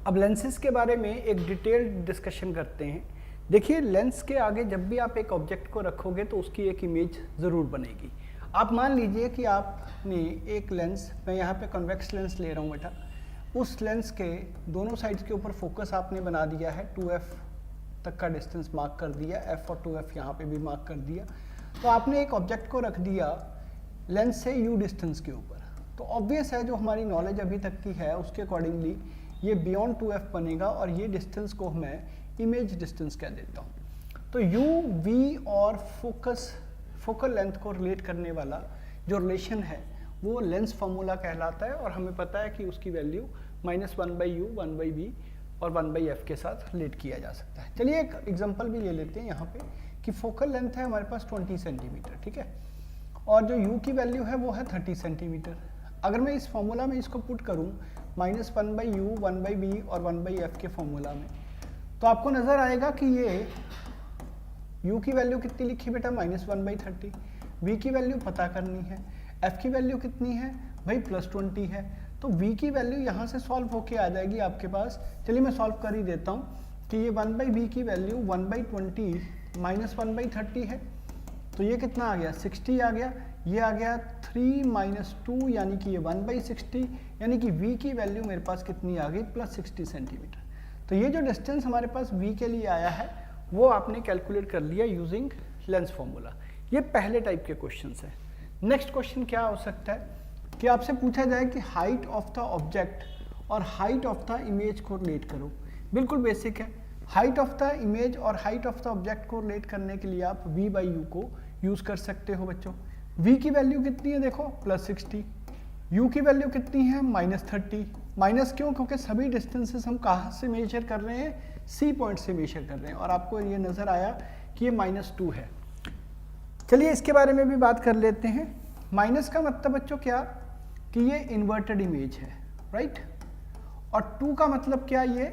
अब लेंसेज के बारे में एक डिटेल्ड डिस्कशन करते हैं। देखिए लेंस के आगे जब भी आप एक ऑब्जेक्ट को रखोगे तो उसकी एक इमेज ज़रूर बनेगी। आप मान लीजिए कि आपने एक लेंस, मैं यहाँ पे कन्वेक्स लेंस ले रहा हूँ बेटा, उस लेंस के दोनों साइड्स के ऊपर फोकस आपने बना दिया है, 2f तक का डिस्टेंस मार्क कर दिया, f और 2f यहाँ पे भी मार्क कर दिया। तो आपने एक ऑब्जेक्ट को रख दिया लेंस से u डिस्टेंस के ऊपर, तो ऑब्वियस है जो हमारी नॉलेज अभी तक की है उसके अकॉर्डिंगली ये बियॉन्ड 2f बनेगा और ये डिस्टेंस को मैं इमेज डिस्टेंस कह देता हूँ। तो u, v और फोकल लेंथ को रिलेट करने वाला जो रिलेशन है वो लेंस फार्मूला कहलाता है और हमें पता है कि उसकी वैल्यू -1/u, 1/v और 1/f के साथ रिलेट किया जा सकता है। चलिए एक एग्जांपल भी ले लेते हैं यहाँ पे कि फोकल लेंथ है हमारे पास 20 सेंटीमीटर, ठीक है, और जो u की वैल्यू है वो है 30 सेंटीमीटर। अगर मैं इस फॉर्मूला में इसको पुट करूँ -1/u, 1/v और 1/f के फॉर्मूला में, तो आपको नज़र आएगा कि ये u की वैल्यू कितनी लिखी बेटा -1/30, v की वैल्यू पता करनी है, f की वैल्यू कितनी है भाई +20 है, तो v की वैल्यू यहाँ से सॉल्व होके आ जाएगी आपके पास। चलिए मैं सॉल्व कर ही देता हूँ कि ये 1/v की वैल्यू 1/20 -1/30 है, तो ये कितना आ गया 60 आ गया, ये आ गया 3 - 2 यानी कि ये 1/60, यानी कि v की वैल्यू मेरे पास कितनी आ गई +60 सेंटीमीटर। तो ये जो डिस्टेंस हमारे पास v के लिए आया है वो आपने कैलकुलेट कर लिया यूजिंग लेंस फॉर्मूला। ये पहले टाइप के क्वेश्चंस हैं। नेक्स्ट क्वेश्चन क्या हो सकता है कि आपसे पूछा जाए कि हाइट ऑफ द ऑब्जेक्ट और हाइट ऑफ द इमेज को रिलेट करो। बिल्कुल बेसिक है, हाइट ऑफ द इमेज और हाइट ऑफ द ऑब्जेक्ट को रिलेट करने के लिए आप v/u को यूज़ कर सकते हो बच्चों। v की वैल्यू कितनी है देखो +60, u की वैल्यू कितनी है -30। माइनस क्यों? क्योंकि सभी डिस्टेंसेस हम कहाँ से मेजर कर रहे हैं, C पॉइंट से मेजर कर रहे हैं, और आपको ये नज़र आया कि ये -2 है। चलिए इसके बारे में भी बात कर लेते हैं। माइनस का मतलब बच्चों क्या कि ये इन्वर्टेड इमेज है, राइट, और 2 का मतलब क्या, ये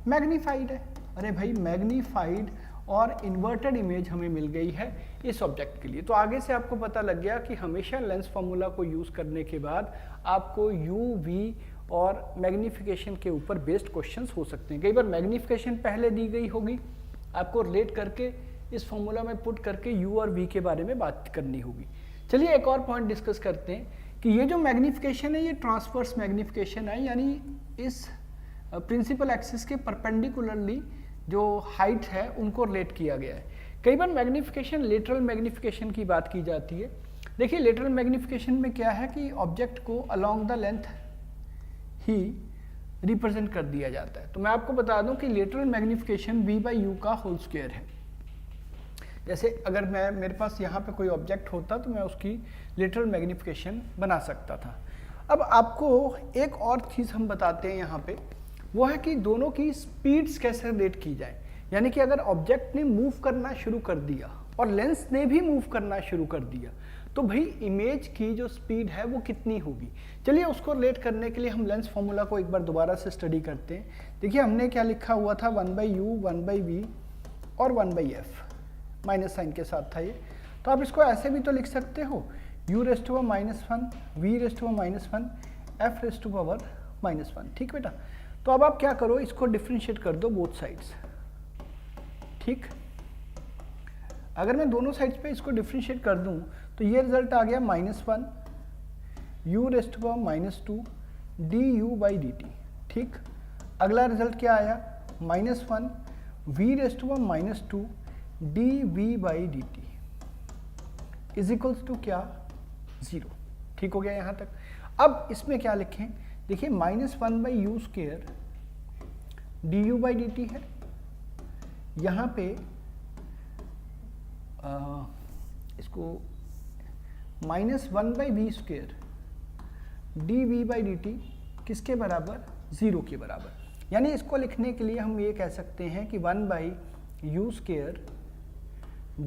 मैग्नीफाइड है। अरे भाई मैग्नीफाइड और इन्वर्टेड इमेज हमें मिल गई है इस ऑब्जेक्ट के लिए। तो आगे से आपको पता लग गया कि हमेशा लेंस फार्मूला को यूज़ करने के बाद आपको u, v और मैग्नीफिकेशन के ऊपर बेस्ड क्वेश्चंस हो सकते हैं। कई बार मैग्नीफिकेशन पहले दी गई होगी, आपको रिलेट करके इस फॉर्मूला में पुट करके u और v के बारे में बात करनी होगी। चलिए एक और पॉइंट डिस्कस करते हैं कि ये जो मैग्नीफिकेशन है ये ट्रांसवर्स मैग्नीफिकेशन है, यानी इस प्रिंसिपल एक्सिस के परपेंडिकुलरली जो हाइट है उनको रिलेट किया गया है। कई बार मैग्नीफिकेशन लेटरल मैग्नीफिकेशन की बात की जाती है। देखिए लेटरल मैग्नीफिकेशन में क्या है कि ऑब्जेक्ट को along the length he represent कर दिया जाता है। तो मैं आपको बता दूं कि लेटरल मैग्नीफिकेशन v/u का होल स्क्वायर है। जैसे अगर मेरे पास यहाँ पे कोई ऑब्जेक्ट होता तो मैं उसकी लेटरल मैग्नीफिकेशन बना सकता था। अब आपको एक और चीज़ हम बताते हैं यहाँ पे, वो है कि दोनों की स्पीड्स कैसे रिलेट की जाए। यानी कि अगर ऑब्जेक्ट ने मूव करना शुरू कर दिया और लेंस ने भी मूव करना शुरू कर दिया तो भाई इमेज की जो स्पीड है वो कितनी होगी। चलिए उसको रिलेट करने के लिए हम लेंस फार्मूला को एक बार दोबारा से स्टडी करते हैं। देखिए हमने क्या लिखा हुआ था, 1/u, 1/v और 1/f, माइनस साइन के साथ था ये। तो आप इसको ऐसे भी तो लिख सकते हो, u⁻⁻1, v⁻⁻1, f⁻⁻1, ठीक बेटा। तो अब आप क्या करो, इसको डिफ्रेंशिएट कर दो बोथ साइड्स, ठीक। अगर मैं दोनों साइड्स पे इसको डिफ्रेंशिएट कर दूं तो ये रिजल्ट आ गया -1 u⁻2 du/dt, ठीक। अगला रिजल्ट क्या आया, -1 v⁻2 dv/dt is equals to क्या, 0, ठीक हो गया यहाँ तक। अब इसमें क्या लिखें, देखिए -1/u² du/dt है, यहाँ पे इसको -1/v² dv/dt किसके बराबर, 0 के बराबर। यानी इसको लिखने के लिए हम ये कह सकते हैं कि 1/u²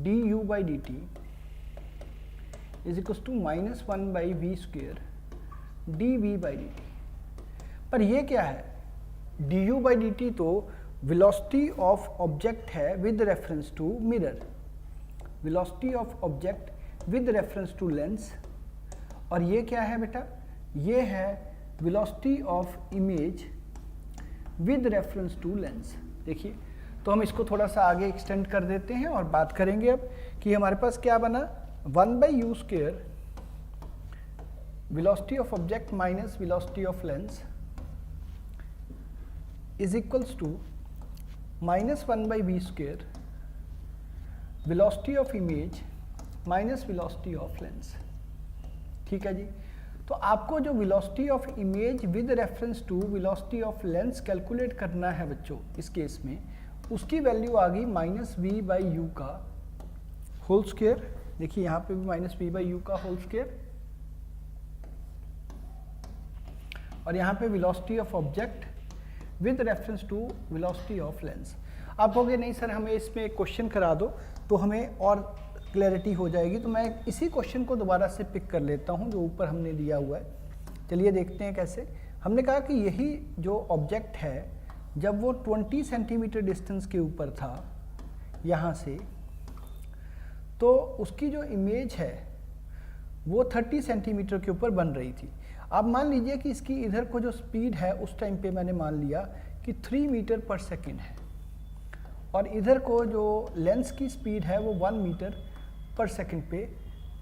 du/dt is equal to -1/v² dv/dt। पर ये क्या है, du/dt तो वेलोसिटी ऑफ ऑब्जेक्ट है with reference to mirror, velocity of object with reference to lens, और ये क्या है बेटा, ये है velocity of image with reference to lens. देखिए, तो हम इसको थोड़ा सा आगे एक्सटेंड कर देते हैं और बात करेंगे अब कि हमारे पास क्या बना, 1/u² velocity of object minus velocity of lens is equals to -1/v² velocity of image minus velocity of lens। ठीक है जी। तो आपको जो velocity of image with reference to velocity of lens calculate करना है बच्चों, इस केस में उसकी वैल्यू आ गई -v/u का होल स्क्वायर। देखिए यहाँ पे भी -v/u का होल स्क्वायर, और यहाँ पे velocity of object with reference to velocity of lens। आप कहोगे नहीं सर हमें इसमें एक क्वेश्चन करा दो तो हमें और क्लैरिटी हो जाएगी, तो मैं इसी क्वेश्चन को दोबारा से पिक कर लेता हूँ जो ऊपर हमने दिया हुआ है। चलिए देखते हैं कैसे। हमने कहा कि यही जो ऑब्जेक्ट है जब वो 20 सेंटीमीटर डिस्टेंस के ऊपर था यहाँ से, तो उसकी जो इमेज है वो 30 सेंटीमीटर के ऊपर बन रही थी। अब मान लीजिए कि इसकी इधर को जो स्पीड है उस टाइम पे मैंने मान लिया कि 3 मीटर पर सेकेंड है, और इधर को जो लेंस की स्पीड है वो 1 मीटर पर सेकेंड पे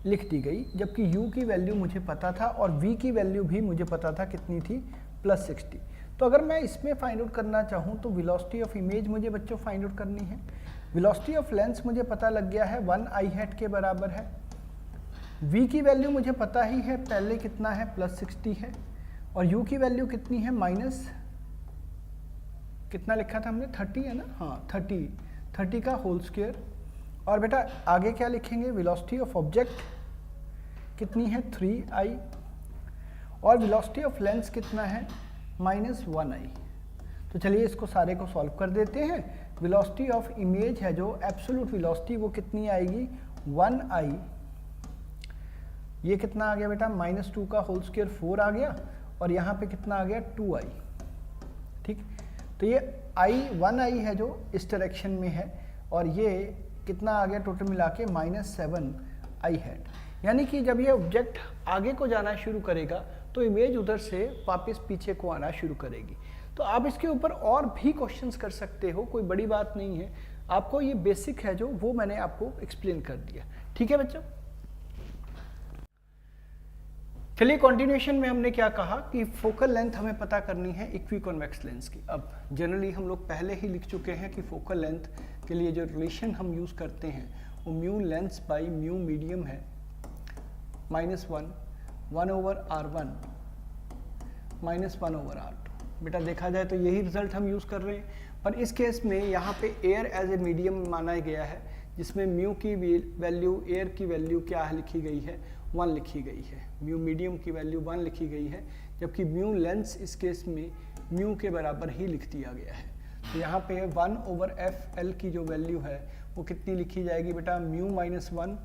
लिख दी गई, जबकि u की वैल्यू मुझे पता था और v की वैल्यू भी मुझे पता था कितनी थी, +60। तो अगर मैं इसमें फाइंड आउट करना चाहूँ तो वेलोसिटी ऑफ इमेज मुझे बच्चों फाइंड आउट करनी है। वेलोसिटी ऑफ लेंस मुझे पता लग गया है 1i के बराबर है। v की वैल्यू मुझे पता ही है, पहले कितना है, +60 है, और u की वैल्यू कितनी है, माइनस कितना लिखा था हमने, 30 है ना, हाँ 30 का होल स्क्वायर। और बेटा आगे क्या लिखेंगे, वेलोसिटी ऑफ ऑब्जेक्ट कितनी है, 3i, और वेलोसिटी ऑफ लेंस कितना है, -1i। तो चलिए इसको सारे को सॉल्व कर देते हैं। वेलोसिटी ऑफ इमेज है जो एब्सोल्यूट वेलोसिटी वो कितनी आएगी, 1i, ये कितना आ गया बेटा, -2 का होल स्क्वायर 4 आ गया, और यहाँ पे कितना आ गया, 2i। ठीक, तो ये 1i है जो इस डायरेक्शन में है, और ये कितना आ गया टोटल मिला के, -7i हैट। यानी कि जब ये ऑब्जेक्ट आगे को जाना शुरू करेगा तो इमेज उधर से वापस पीछे को आना शुरू करेगी। तो आप इसके ऊपर और भी क्वेश्चंस कर सकते हो, कोई बड़ी बात नहीं है। आपको ये बेसिक है जो वो मैंने आपको एक्सप्लेन कर दिया। ठीक है बच्चों, चलिए कंटिन्यूएशन में हमने क्या कहा कि फोकल लेंथ हमें पता करनी है इक्विकॉन्वेक्स लेंस की। अब जनरली हम लोग पहले ही लिख चुके हैं कि फोकल लेंथ के लिए जो रिलेशन हम यूज़ करते हैं वो mu lens by mu medium है, -1/r1 -1/r2। बेटा देखा जाए तो यही रिजल्ट हम यूज़ कर रहे हैं, पर इस केस में यहाँ पे एयर एज ए मीडियम माना गया है, जिसमें म्यू की वैल्यू, एयर की वैल्यू क्या लिखी गई है, 1 लिखी गई है। म्यू मीडियम की वैल्यू 1 लिखी गई है, जबकि म्यू लेंस इस केस में म्यू के बराबर ही लिख दिया गया है। तो यहाँ पे 1/fl की जो वैल्यू है वो कितनी लिखी जाएगी बेटा, म्यू -1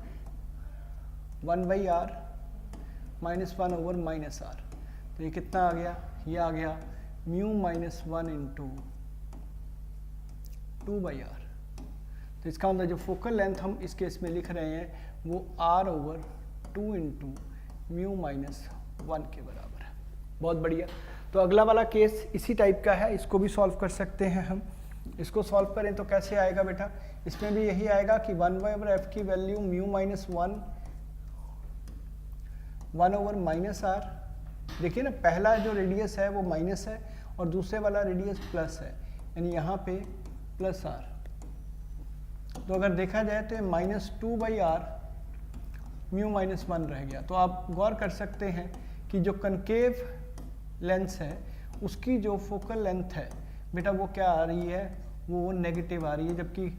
1/r -1/-r। तो ये कितना आ गया, ये आ गया म्यू -1 × 2/r। तो इसका मतलब जो फोकल लेंथ हम इस केस में लिख रहे हैं वो r/2 × म्यू -1 के बराबर है। बहुत बढ़िया। तो अगला वाला केस इसी टाइप का है, इसको भी सॉल्व कर सकते हैं हम। इसको सॉल्व करें तो कैसे आएगा बेटा, इसमें भी यही आएगा कि 1/f की वैल्यू म्यू -1 1/-r। देखिए ना, पहला जो रेडियस है वो माइनस है और दूसरे वाला रेडियस प्लस है, यानी यहाँ पे +r। तो अगर देखा जाए तो -2/r म्यू -1 रह गया। तो आप गौर कर सकते हैं कि जो कनकेव लेंस है उसकी जो फोकल लेंथ है बेटा वो क्या आ रही है, वो नेगेटिव आ रही है, जबकि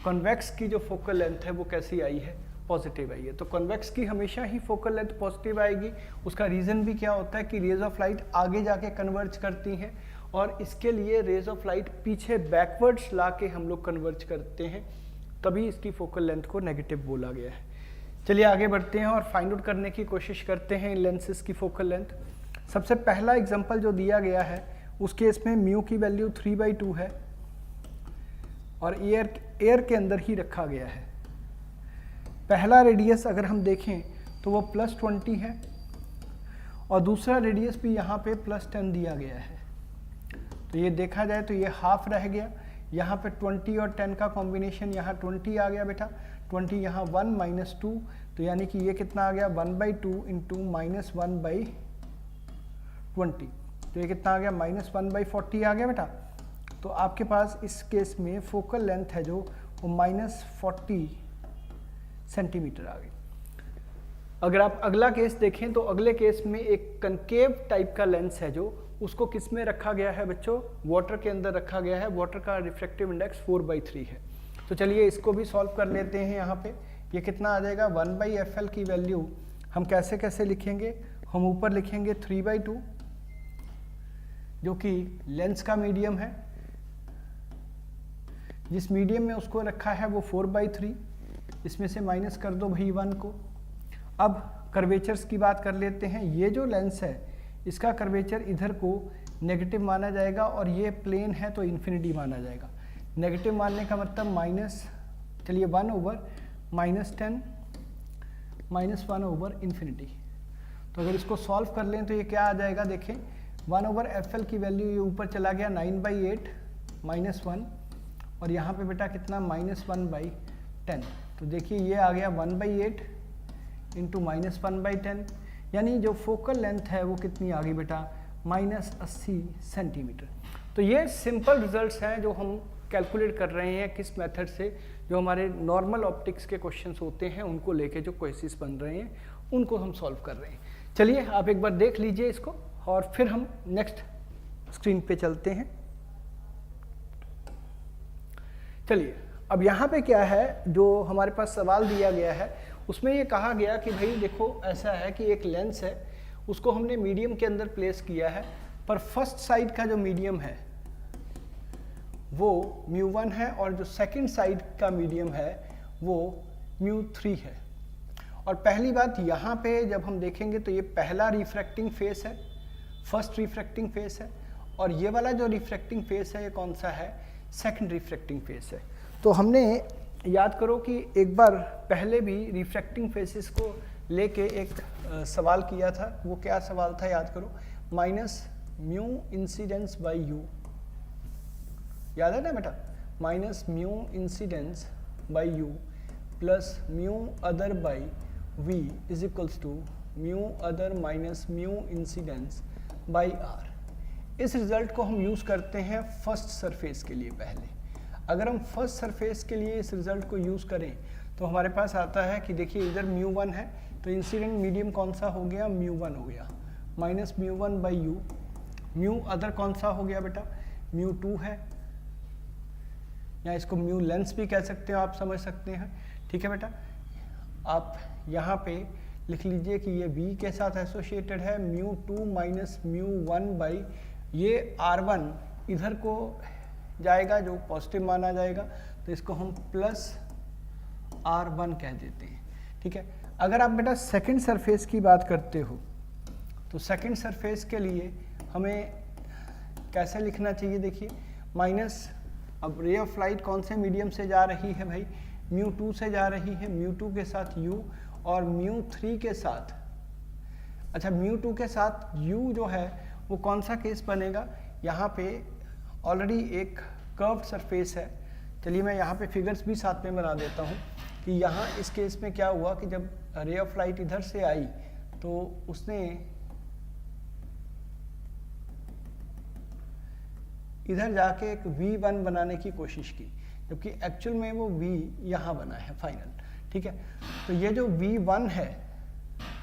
कॉन्वेक्स की जो फोकल लेंथ है वो कैसी आई है, पॉजिटिव आई है। तो कॉन्वेक्स की हमेशा ही फोकल लेंथ पॉजिटिव आएगी। उसका रीज़न भी क्या होता है कि रेज ऑफ लाइट आगे जाके कन्वर्ज करती हैं, और इसके लिए रेज ऑफ लाइट पीछे बैकवर्ड्स ला के हम लोग कन्वर्ज करते हैं, तभी इसकी फोकल लेंथ को नेगेटिव बोला गया है। चलिए आगे बढ़ते हैं और फाइंड आउट करने की कोशिश करते हैं लेंसेज की फोकल लेंथ। सबसे पहला एग्जांपल जो दिया गया है उस केस में म्यू की वैल्यू 3/2 है और एयर के अंदर ही रखा गया है। पहला रेडियस अगर हम देखें तो वो +20 है और दूसरा रेडियस भी यहाँ पे +10 दिया गया है। तो ये देखा जाए तो ये हाफ रह गया। यहाँ पे 20 और 10 का कॉम्बिनेशन, यहाँ 20 आ गया बेटा, 20 यहाँ 1 माइनस 2, तो यानी कि ये कितना आ गया 1/2 इंटू माइनस 1/20, तो ये कितना आ गया -1/40 आ गया बेटा। तो आपके पास इस केस में फोकल लेंथ है जो वो -40 सेंटीमीटर आ गई। अगर आप अगला केस देखें तो अगले केस में एक कनकेव टाइप का लेंस है जो उसको किस में रखा गया है बच्चों, वाटर के अंदर रखा गया है। वाटर का रिफ्रैक्टिव इंडेक्स 4/3 है। तो चलिए इसको भी सॉल्व कर लेते हैं। यहाँ पे ये कितना आ जाएगा 1/FL की वैल्यू हम कैसे कैसे लिखेंगे, हम ऊपर लिखेंगे 3/2 जो कि लेंस का मीडियम है, जिस मीडियम में उसको रखा है वो 4/3, इसमें से माइनस कर दो भाई 1 को। अब कर्वेचर्स की बात कर लेते हैं। ये जो लेंस है इसका कर्वेचर इधर को नेगेटिव माना जाएगा और ये प्लेन है तो इन्फिनिटी माना जाएगा। नेगेटिव मानने का मतलब माइनस, चलिए 1/-10 -1/इन्फिनिटी। तो अगर इसको सॉल्व कर लें तो ये क्या आ जाएगा, देखें 1/FL की वैल्यू ये ऊपर चला गया 9/8 -1 और यहाँ पे बेटा कितना -1/10। तो देखिए ये आ गया 1/8 इंटू -1/10, यानी जो फोकल लेंथ है वो कितनी आ गई बेटा -80 सेंटीमीटर। तो ये सिंपल रिजल्ट्स हैं जो हम कैलकुलेट कर रहे हैं किस मेथड से, जो हमारे नॉर्मल ऑप्टिक्स के क्वेश्चंस होते हैं उनको लेके जो क्वेश्चंस बन रहे हैं उनको हम सॉल्व कर रहे हैं। चलिए आप एक बार देख लीजिए इसको और फिर हम नेक्स्ट स्क्रीन पे चलते हैं। चलिए अब यहाँ पे क्या है, जो हमारे पास सवाल दिया गया है उसमें ये कहा गया कि भाई देखो ऐसा है कि एक लेंस है उसको हमने मीडियम के अंदर प्लेस किया है, पर फर्स्ट साइड का जो मीडियम है वो μ1 है और जो सेकंड साइड का मीडियम है वो μ3 है। और पहली बात यहाँ पे जब हम देखेंगे तो ये पहला रिफ्रैक्टिंग फेस है, फर्स्ट रिफ्रैक्टिंग फेस है, और ये वाला जो रिफ्रैक्टिंग फेस है ये कौन सा है, सेकंड रिफ्रैक्टिंग फेस है। तो हमने याद करो कि एक बार पहले भी रिफ्रैक्टिंग फेसेस को लेके एक सवाल किया था। वो क्या सवाल था याद करो, -μ इंसिडेंस बाई यू, याद है ना बेटा, -μ incidence by u plus μ other by v is equals to μ other minus μ incidence by r। इस रिजल्ट को हम यूज़ करते हैं फर्स्ट सरफेस के लिए। पहले अगर हम फर्स्ट सरफेस के लिए इस रिजल्ट को यूज़ करें तो हमारे पास आता है कि देखिए इधर μ1 है तो इंसिडेंट मीडियम कौन सा हो गया, μ1 हो गया, minus μ1 by u, mu other कौन सा हो गया बेटा, μ2 है, या इसको म्यू लेंस भी कह सकते हो, आप समझ सकते हैं। ठीक है बेटा, आप यहाँ पे लिख लीजिए कि ये v के साथ एसोसिएटेड है, μ2 माइनस μ1 बाई ये r1 इधर को जाएगा जो पॉजिटिव माना जाएगा, तो इसको हम प्लस r1 कह देते हैं। ठीक है, अगर आप बेटा सेकंड सरफेस की बात करते हो तो सेकंड सरफेस के लिए हमें कैसे लिखना चाहिए, देखिए माइनस, अब रे ऑफ लाइट कौन से मीडियम से जा रही है भाई, μ2 से जा रही है, μ2 के साथ u और μ3 के साथ, अच्छा μ2 के साथ u जो है वो कौन सा केस बनेगा, यहाँ पे ऑलरेडी एक कर्व्ड सरफेस है। चलिए मैं यहाँ पे फिगर्स भी साथ में बना देता हूँ कि यहाँ इस केस में क्या हुआ कि जब रे ऑफ लाइट इधर से आई तो उसने इधर जाके एक V1 बनाने की कोशिश की, जबकि एक्चुअल में वो V यहाँ बना है फाइनल। ठीक है, तो ये जो V1 है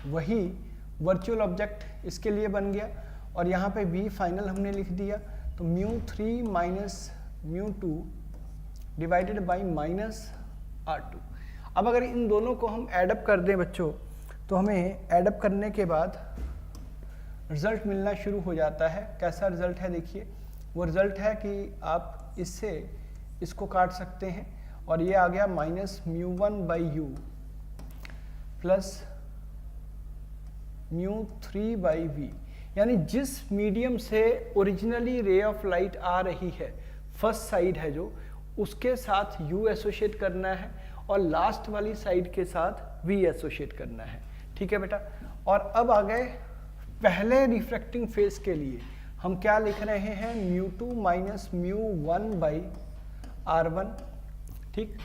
वही वर्चुअल ऑब्जेक्ट इसके लिए बन गया और यहाँ पे V फाइनल हमने लिख दिया, तो μ3 minus μ2 divided by minus r2। अब अगर इन दोनों को हम एडअप कर दें बच्चों तो हमें एडअप करने के बाद रिजल्ट मिलना शुरू हो जाता है। कैसा रिजल्ट है देखिए, वो रिजल्ट है कि आप इससे इसको काट सकते हैं और ये आ गया minus μ1 by u plus μ3 by v, यानी जिस मीडियम से ओरिजिनली रे ऑफ लाइट आ रही है, फर्स्ट साइड है जो, उसके साथ u एसोशिएट करना है और लास्ट वाली साइड के साथ v एसोशिएट करना है। ठीक है बेटा, और अब आ गए पहले रिफ्रैक्टिंग फेस के लिए हम क्या लिख रहे हैं, μ2 माइनस μ1 बाई R1, ठीक।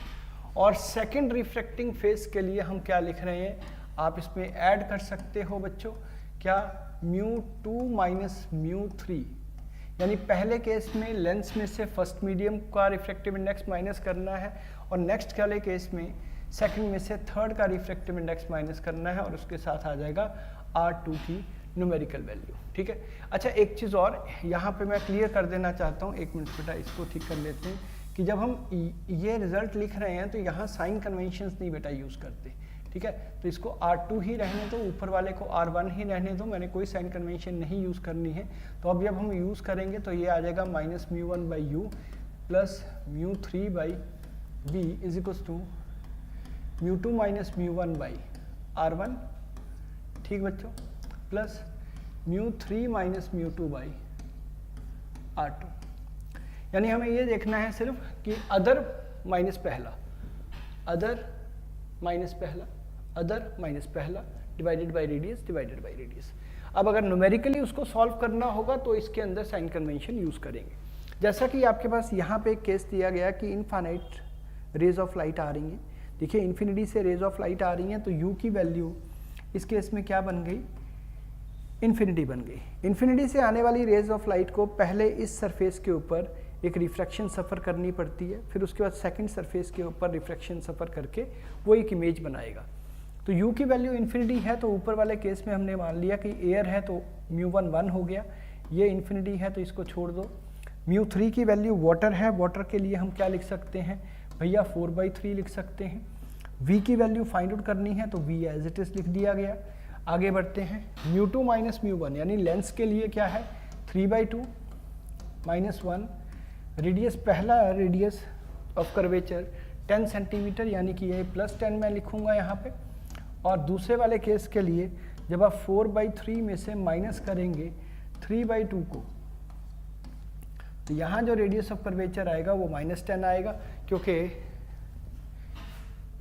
और सेकंड रिफ्रैक्टिंग फेज के लिए हम क्या लिख रहे हैं, आप इसमें ऐड कर सकते हो बच्चों, क्या, μ2 माइनस μ3, यानी पहले केस में लेंस में से फर्स्ट मीडियम का रिफ्रैक्टिव इंडेक्स माइनस करना है और नेक्स्ट वाले केस में सेकंड में से थर्ड का रिफ्रैक्टिव इंडेक्स माइनस करना है और उसके साथ आ जाएगा R2 की न्यूमेरिकल वैल्यू, ठीक है। अच्छा, एक चीज़ और यहाँ पे मैं क्लियर कर देना चाहता हूँ, एक मिनट बेटा इसको ठीक कर लेते हैं, कि जब हम ये रिजल्ट लिख रहे हैं तो यहाँ साइन कन्वेंशंस नहीं बेटा यूज़ करते, ठीक है। तो इसको R2 ही रहने दो, ऊपर वाले को R1 ही रहने दो, मैंने कोई साइन कन्वेंशन नहीं यूज़ करनी है। तो अब जब हम यूज़ करेंगे तो ये आ जाएगा minus μ1 by u plus μ3 by b is equals to μ2 minus μ1 by R1, ठीक बच्चों, प्लस μ3 माइनस μ2 बाई R2। यानी हमें ये देखना है सिर्फ कि अदर माइनस पहला, अदर माइनस पहला, अदर माइनस पहला, divided by radius, divided by radius. अब अगर न्यूमेरिकली उसको सॉल्व करना होगा तो इसके अंदर साइन कन्वेंशन यूज़ करेंगे। जैसा कि आपके पास यहाँ पे एक केस दिया गया कि इनफाइनाइट रेज ऑफ लाइट आ रही हैं, देखिए इन्फिनिटी से रेज ऑफ लाइट आ रही हैं, तो u की वैल्यू इस केस में क्या बन गई, इन्फिनिटी बन गई। इन्फिनिटी से आने वाली रेज ऑफ लाइट को पहले इस सरफेस के ऊपर एक रिफ्रैक्शन सफ़र करनी पड़ती है, फिर उसके बाद सेकंड सरफेस के ऊपर रिफ्रैक्शन सफ़र करके वो एक इमेज बनाएगा। तो u की वैल्यू इन्फिनिटी है, तो ऊपर वाले केस में हमने मान लिया कि एयर है तो μ1 1 हो गया, ये इन्फिनिटी है तो इसको छोड़ दो। μ3 की वैल्यू वाटर है, वाटर के लिए हम क्या लिख सकते हैं भैया, 4/3 लिख सकते हैं। v की वैल्यू फाइंड आउट करनी है तो v एज इट इज लिख दिया गया। आगे बढ़ते हैं, μ2 माइनस μ1 यानी लेंस के लिए क्या है 3/2 माइनस 1, रेडियस पहला रेडियस ऑफ कर्वेचर 10 सेंटीमीटर यानी कि ये +10 मैं लिखूंगा यहाँ पे। और दूसरे वाले केस के लिए जब आप 4/3 में से माइनस करेंगे 3/2 को, तो यहाँ जो रेडियस ऑफ कर्वेचर आएगा वो -10 आएगा, क्योंकि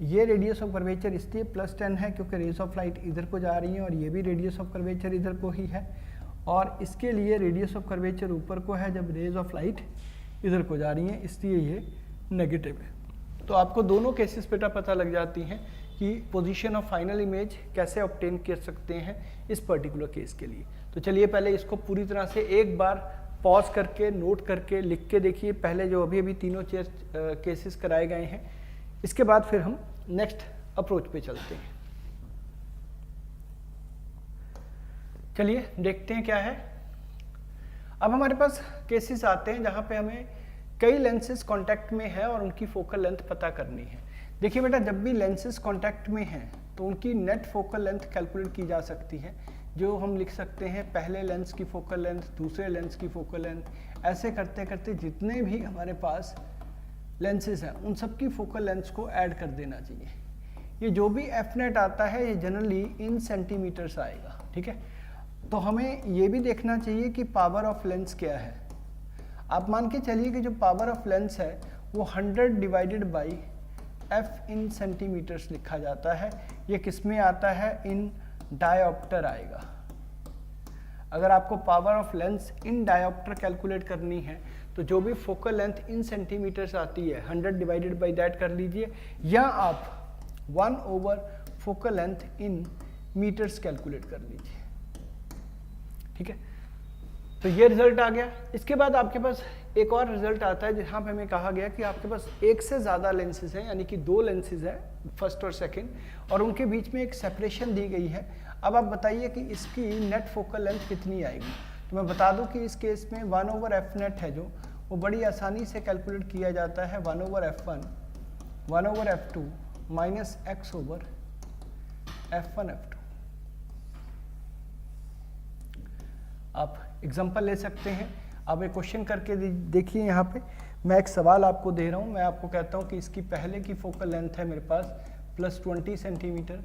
ये रेडियस ऑफ कर्वेचर इसलिए +10 है क्योंकि रेज ऑफ लाइट इधर को जा रही है और ये भी रेडियस ऑफ कर्वेचर इधर को ही है, और इसके लिए रेडियस ऑफ कर्वेचर ऊपर को है जब रेज ऑफ लाइट इधर को जा रही है, इसलिए ये नेगेटिव है। तो आपको दोनों केसेस बेटा पता लग जाती हैं कि पोजीशन ऑफ फाइनल इमेज कैसे ऑब्टेन कर सकते हैं इस पर्टिकुलर केस के लिए। तो चलिए पहले इसको पूरी तरह से एक बार पॉज करके नोट करके लिख के देखिए, पहले जो अभी तीनों केसेस कराए गए हैं, इसके बाद फिर हम नेक्स्ट अप्रोच पे चलते हैं। चलिए देखते हैं क्या है। अब हमारे पास केसेस आते हैं जहाँ पे हमें कई लेंसेज कांटेक्ट में है और उनकी फोकल लेंथ पता करनी है। देखिए बेटा, जब भी लेंसेज कांटेक्ट में हैं तो उनकी नेट फोकल लेंथ कैलकुलेट की जा सकती है, जो हम लिख सकते हैं पहले लेंस की फोकल लेंथ, दूसरे लेंस की फोकल लेंथ, ऐसे करते करते जितने भी हमारे पास लेंसेज हैं उन सब की फोकल लेंथ को ऐड कर देना चाहिए। ये जो भी एफ नेट आता है ये जनरली इन सेंटीमीटर्स आएगा, ठीक है। तो हमें ये भी देखना चाहिए कि पावर ऑफ लेंस क्या है। आप मान के चलिए कि जो पावर ऑफ लेंस है वो 100 divided by F in centimetres लिखा जाता है। ये किस में आता है, इन डायोप्टर आएगा। अगर आपको power of lens in dioptre calculate करनी है तो जो भी फोकल लेंथ इन सेंटीमीटर्स आती है 100 डिवाइडेड बाई दैट कर लीजिए, या आप 1/, focal length in metres calculate कर लीजिए, ठीक है। तो ये रिजल्ट आ गया। इसके बाद आपके पास एक और रिजल्ट आता है जहाँ पे हमें कहा गया कि आपके पास एक से ज़्यादा लेंसेज हैं, यानी कि 2 लेंसेज हैं, फर्स्ट और सेकंड, और उनके बीच में एक सेपरेशन दी गई है। अब आप बताइए कि इसकी नेट फोकल लेंथ कितनी आएगी। तो मैं बता दूं कि इस केस में 1/f नेट है जो वो बड़ी आसानी से कैलकुलेट किया जाता है 1/f1 1/f2 माइनस x/f1f2। आप एग्जांपल ले सकते हैं। आप एक क्वेश्चन करके देखिए, यहाँ पे मैं एक सवाल आपको दे रहा हूँ। मैं आपको कहता हूँ कि इसकी पहले की फोकल लेंथ है मेरे पास +20 सेंटीमीटर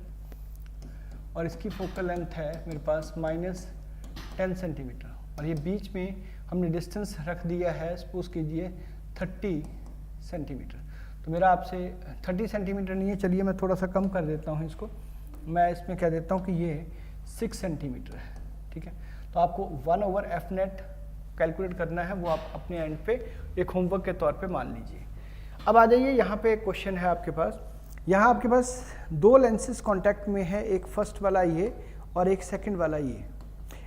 और इसकी फोकल लेंथ है मेरे पास -10 सेंटीमीटर, और ये बीच में हमने डिस्टेंस रख दिया है, सपोज कीजिए 30 सेंटीमीटर। तो मेरा आपसे 30 सेंटीमीटर नहीं है, चलिए मैं थोड़ा सा कम कर देता हूँ इसको, मैं इसमें कह देता हूँ कि ये 6 सेंटीमीटर है, ठीक है। तो आपको 1/f नेट कैलकुलेट करना है वो आप अपने एंड पे एक होमवर्क के तौर पे मान लीजिए। अब आ जाइए, यहाँ पे एक क्वेश्चन है आपके पास। यहाँ आपके पास दो लेंसेज कांटेक्ट में है, एक फर्स्ट वाला ये और एक सेकंड वाला ये।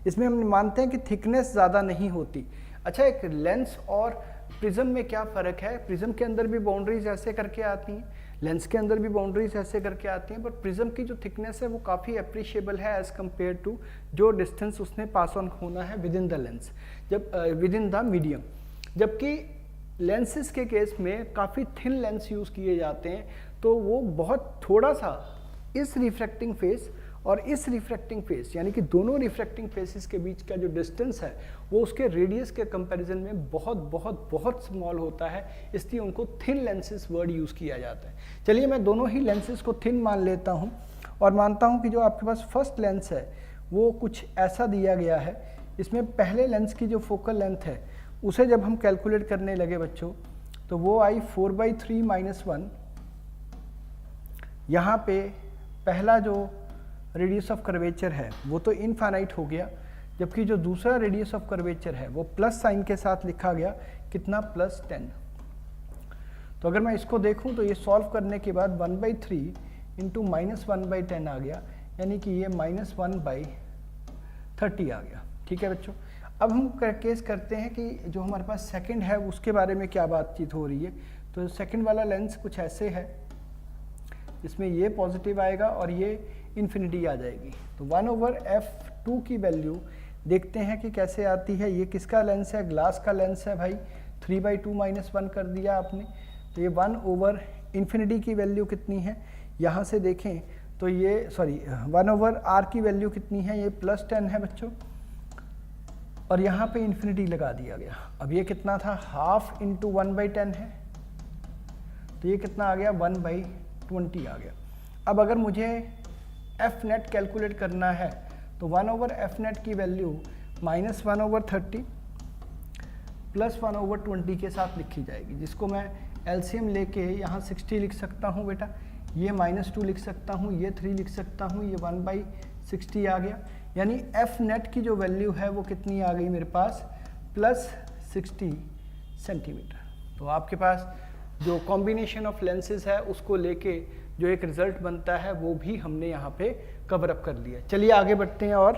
इसमें हम मानते हैं कि थिकनेस ज़्यादा नहीं होती। अच्छा, एक लेंस और प्रिज्म में क्या फ़र्क है? प्रिज्म के अंदर भी बाउंड्रीज ऐसे करके आती हैं, लेंस के अंदर भी बाउंड्रीज ऐसे करके आती हैं, पर प्रिज्म की जो थिकनेस है वो काफ़ी अप्रिशिएबल है एज़ कम्पेयर टू जो डिस्टेंस उसने पास ऑन होना है विद इन द लेंस, जब विद इन द मीडियम। जबकि लेंसेज के केस में काफ़ी थिन लेंस यूज़ किए जाते हैं, तो वो बहुत थोड़ा सा इस रिफ्रैक्टिंग फेस और इस रिफ्रैक्टिंग फेस, यानी कि दोनों रिफ्रैक्टिंग फेसेस के बीच का जो डिस्टेंस है वो उसके रेडियस के कंपैरिजन में बहुत बहुत बहुत स्मॉल होता है, इसलिए उनको थिन लेंसेज वर्ड यूज़ किया जाता है। चलिए मैं दोनों ही लेंसेज को थिन मान लेता हूँ और मानता हूँ कि जो आपके पास फर्स्ट लेंस है वो कुछ ऐसा दिया गया है। इसमें पहले लेंस की जो फोकल लेंथ है उसे जब हम कैलकुलेट करने लगे बच्चों, तो वो आई 4/3 - 1। यहाँ पे पहला जो रेडियस ऑफ कर्वेचर है वो तो इनफाइनाइट हो गया, जबकि जो दूसरा रेडियस ऑफ कर्वेचर है वो प्लस साइन के साथ लिखा गया, कितना, +10। तो अगर मैं इसको देखूं तो ये सॉल्व करने के बाद 1/3 × -1/10 आ गया, यानी कि ये -1/30 आ गया। ठीक है बच्चों, अब हम केस करते हैं कि जो हमारे पास सेकंड है उसके बारे में क्या बातचीत हो रही है। तो सेकंड वाला लेंस कुछ ऐसे है, इसमें ये पॉजिटिव आएगा और ये इन्फिनिटी आ जाएगी। तो 1/f2 की वैल्यू देखते हैं कि कैसे आती है। ये किसका लेंस है? ग्लास का लेंस है भाई। 3/2 - 1 कर दिया आपने, तो ये 1/∞ की वैल्यू कितनी है? यहाँ से देखें तो ये 1/r की वैल्यू कितनी है? ये +10 है बच्चों, और यहाँ पे इन्फिनिटी लगा दिया गया। अब ये कितना था? ½ × 1/10 है, तो ये कितना आ गया? 1/20 आ गया। अब अगर मुझे एफ नेट कैलकुलेट करना है तो 1/f नेट की वैल्यू -1/30 + 1/20 के साथ लिखी जाएगी, जिसको मैं एलसीएम लेके यहाँ 60 लिख सकता हूँ बेटा, ये -2 लिख सकता हूँ, ये 3 लिख सकता हूँ, ये 1/60 आ गया। यानी एफ नेट की जो वैल्यू है वो कितनी आ गई मेरे पास? +60 सेंटीमीटर। तो आपके पास जो कॉम्बिनेशन ऑफ लेंसेज है उसको लेके जो एक रिजल्ट बनता है वो भी हमने यहाँ पे कवर अप कर लिया। चलिए आगे बढ़ते हैं और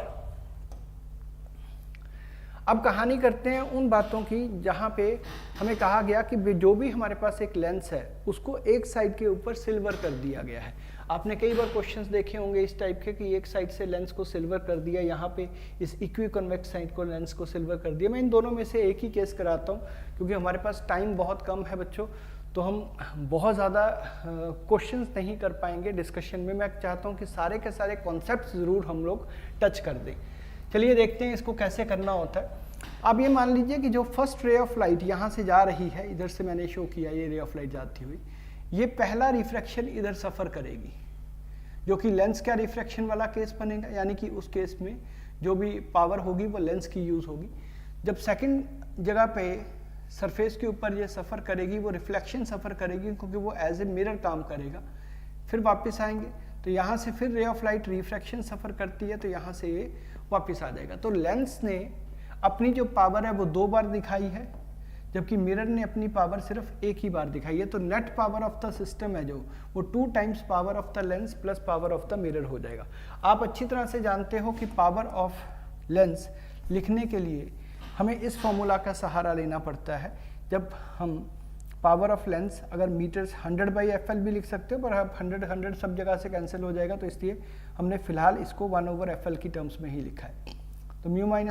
अब कहानी करते हैं उन बातों की जहाँ पे हमें कहा गया कि जो भी हमारे पास एक लेंस है उसको एक साइड के ऊपर सिल्वर कर दिया गया है। आपने कई बार क्वेश्चंस देखे होंगे इस टाइप के कि एक साइड से लेंस को सिल्वर कर दिया, यहाँ पे इस इक्वी कन्वेक्स साइड को लेंस को सिल्वर कर दिया। मैं इन दोनों में से एक ही केस कराता हूँ क्योंकि हमारे पास टाइम बहुत कम है बच्चों, तो हम बहुत ज़्यादा क्वेश्चंस नहीं कर पाएंगे डिस्कशन में। मैं चाहता हूँ कि सारे के सारे कॉन्सेप्ट ज़रूर हम लोग टच कर दें। चलिए देखते हैं इसको कैसे करना होता है। अब ये मान लीजिए कि जो फर्स्ट रे ऑफ लाइट यहाँ से जा रही है, इधर से मैंने शो किया ये रे ऑफ लाइट जाती हुई, ये पहला रिफ्रैक्शन इधर सफ़र करेगी, जो कि लेंस का रिफ्रैक्शन वाला केस बनेगा, यानी कि उस केस में जो भी पावर होगी वो लेंस की यूज़ होगी। जब सेकंड जगह पे सरफेस के ऊपर ये सफ़र करेगी, वो रिफ्लेक्शन सफ़र करेगी क्योंकि वो एज ए मिरर काम करेगा। फिर वापस आएंगे तो यहाँ से फिर रे ऑफ लाइट रिफ्रैक्शन सफ़र करती है, तो यहाँ से ये वापस आ जाएगा। तो लेंस ने अपनी जो पावर है वो 2 बार दिखाई है, जबकि मिरर ने अपनी पावर सिर्फ एक ही बार दिखाई है। तो net power of the system है जो वो 2 times power of the lens plus power of the mirror हो जाएगा। आप अच्छी तरह से जानते हो कि पावर ऑफ लेंस लिखने के लिए हमें इस फॉर्मूला का सहारा लेना पड़ता है। जब हम पावर ऑफ लेंस अगर मीटर्स 100/FL भी लिख सकते हो, पर अब 100 सब जगह से कैंसिल हो जाएगा, तो इसलिए हमने फिलहाल इसको 1/FL की टर्म्स में ही लिखा है। तो μ - 1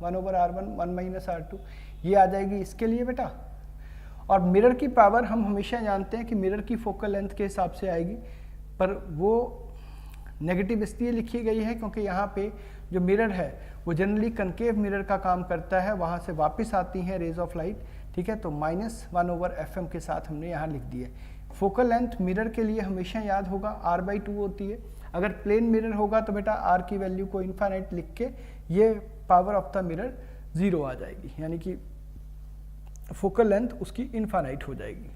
1/r1 1 - r2 ये आ जाएगी इसके लिए बेटा। और मिरर की पावर हम हमेशा जानते हैं कि मिरर की फोकल लेंथ के हिसाब से आएगी, पर वो नेगेटिव इसलिए लिखी गई है क्योंकि यहाँ पे जो मिरर है वो जनरली कनकेव मिरर का काम करता है, वहाँ से वापस आती हैं रेज ऑफ लाइट। ठीक है, तो -1/FM के साथ हमने यहाँ लिख दिया। फोकल लेंथ मिरर के लिए हमेशा याद होगा r/2 होती है। अगर प्लेन मिरर होगा तो बेटा r की वैल्यू को इनफाइनाइट लिख के ये पावर ऑफ द मिरर 0 आ जाएगी, यानी कि फोकल लेंथ उसकी इनफाइनाइट हो जाएगी।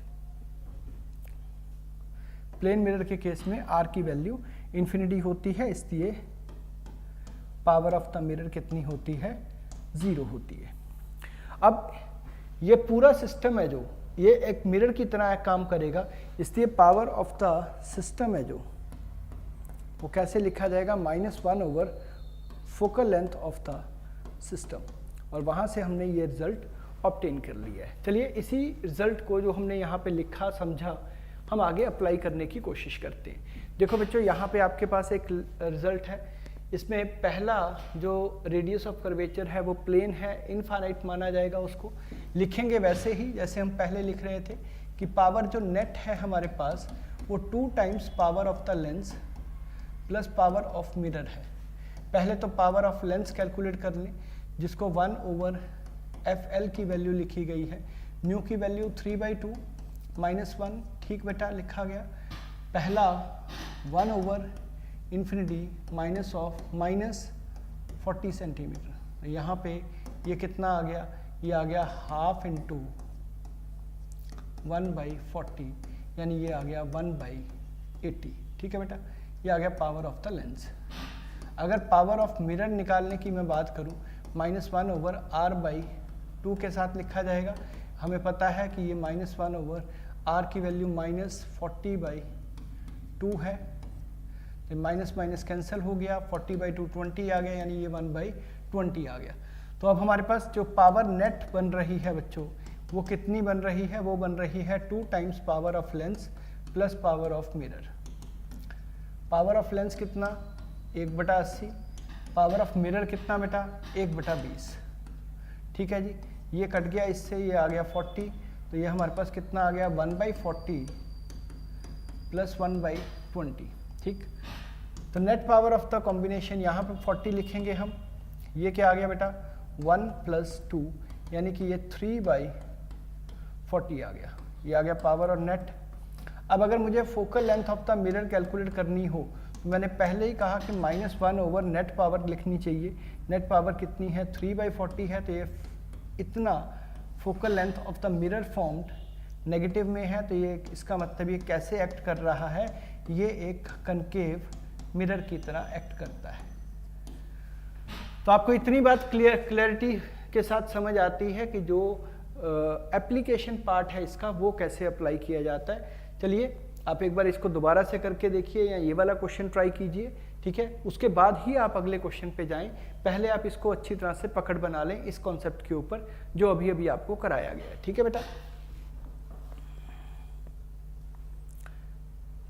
प्लेन मिरर के केस में r की वैल्यू इन्फिनिटी होती है, इसलिए पावर ऑफ द मिरर कितनी होती है? 0 होती है। अब ये पूरा सिस्टम है जो ये एक मिरर की तरह काम करेगा, इसलिए पावर ऑफ द सिस्टम है जो वो कैसे लिखा जाएगा, -1 over focal length of the system, और वहाँ से हमने ये रिजल्ट ऑब्टेन कर लिया है। चलिए इसी रिजल्ट को जो हमने यहाँ पे लिखा समझा हम आगे अप्लाई करने की कोशिश करते हैं। देखो बच्चों यहाँ पे आपके पास एक रिजल्ट है, इसमें पहला जो रेडियस ऑफ कर्वेचर है वो प्लेन है, इनफाइनाइट माना जाएगा, उसको लिखेंगे वैसे ही जैसे हम पहले लिख रहे थे कि पावर जो नेट है हमारे पास वो 2 times power of the lens plus power of mirror है। पहले तो पावर ऑफ लेंस कैलकुलेट कर लें जिसको 1 ओवर FL की वैल्यू लिखी गई है, म्यू की वैल्यू 3/2 -1, ठीक बेटा लिखा गया। पहला 1 ओवर इन्फिनिटी -40 सेंटीमीटर, यहाँ पे ये कितना आ गया, ये आ गया 1/2 इंटू 1/40, यानी ये आ गया 1/80, ठीक है बेटा, ये आ गया पावर ऑफ द लेंस। अगर पावर ऑफ मिरर निकालने की मैं बात करूँ -1 ओवर R/2 के साथ लिखा जाएगा। हमें पता है कि ये -1 ओवर R की वैल्यू -40/2 है, तो माइनस माइनस कैंसिल हो गया, 40/2 20 आ गया, यानी ये 1/20 आ गया। तो अब हमारे पास जो पावर नेट बन रही है बच्चों वो कितनी बन रही है, वो बन रही है 2 times power of lens plus power of mirror. Power of lens कितना 1/80, पावर ऑफ मिरर कितना बेटा 1/20, ठीक है जी। ये कट गया इससे, ये आ गया 40, तो ये हमारे पास कितना आ गया 1/40 प्लस 1/20, ठीक। तो net power of the combination यहाँ पे 40 लिखेंगे हम, ये क्या आ गया बेटा 1 + 2, यानी कि ये 3/40 आ गया, ये आ गया पावर और नेट। अब अगर मुझे focal length of the mirror calculate करनी हो तो मैंने पहले ही कहा कि -1 ओवर नेट पावर लिखनी चाहिए। नेट पावर कितनी है 3/40 है, तो ये इतना focal length of the mirror formed negative में है, तो ये इसका मतलब ये कैसे एक्ट कर रहा है, ये एक कनकेव मिरर की तरह एक्ट करता है। तो आपको इतनी बात क्लियरिटी के साथ समझ आती है कि जो एप्लीकेशन पार्ट है इसका वो कैसे अप्लाई किया जाता है। चलिए आप एक बार इसको दोबारा से करके देखिए या ये वाला क्वेश्चन ट्राई कीजिए, ठीक है। उसके बाद ही आप अगले क्वेश्चन पे जाएं, पहले आप इसको अच्छी तरह से पकड़ बना लें इस कॉन्सेप्ट के ऊपर जो अभी अभी आपको कराया गया है, ठीक है बेटा।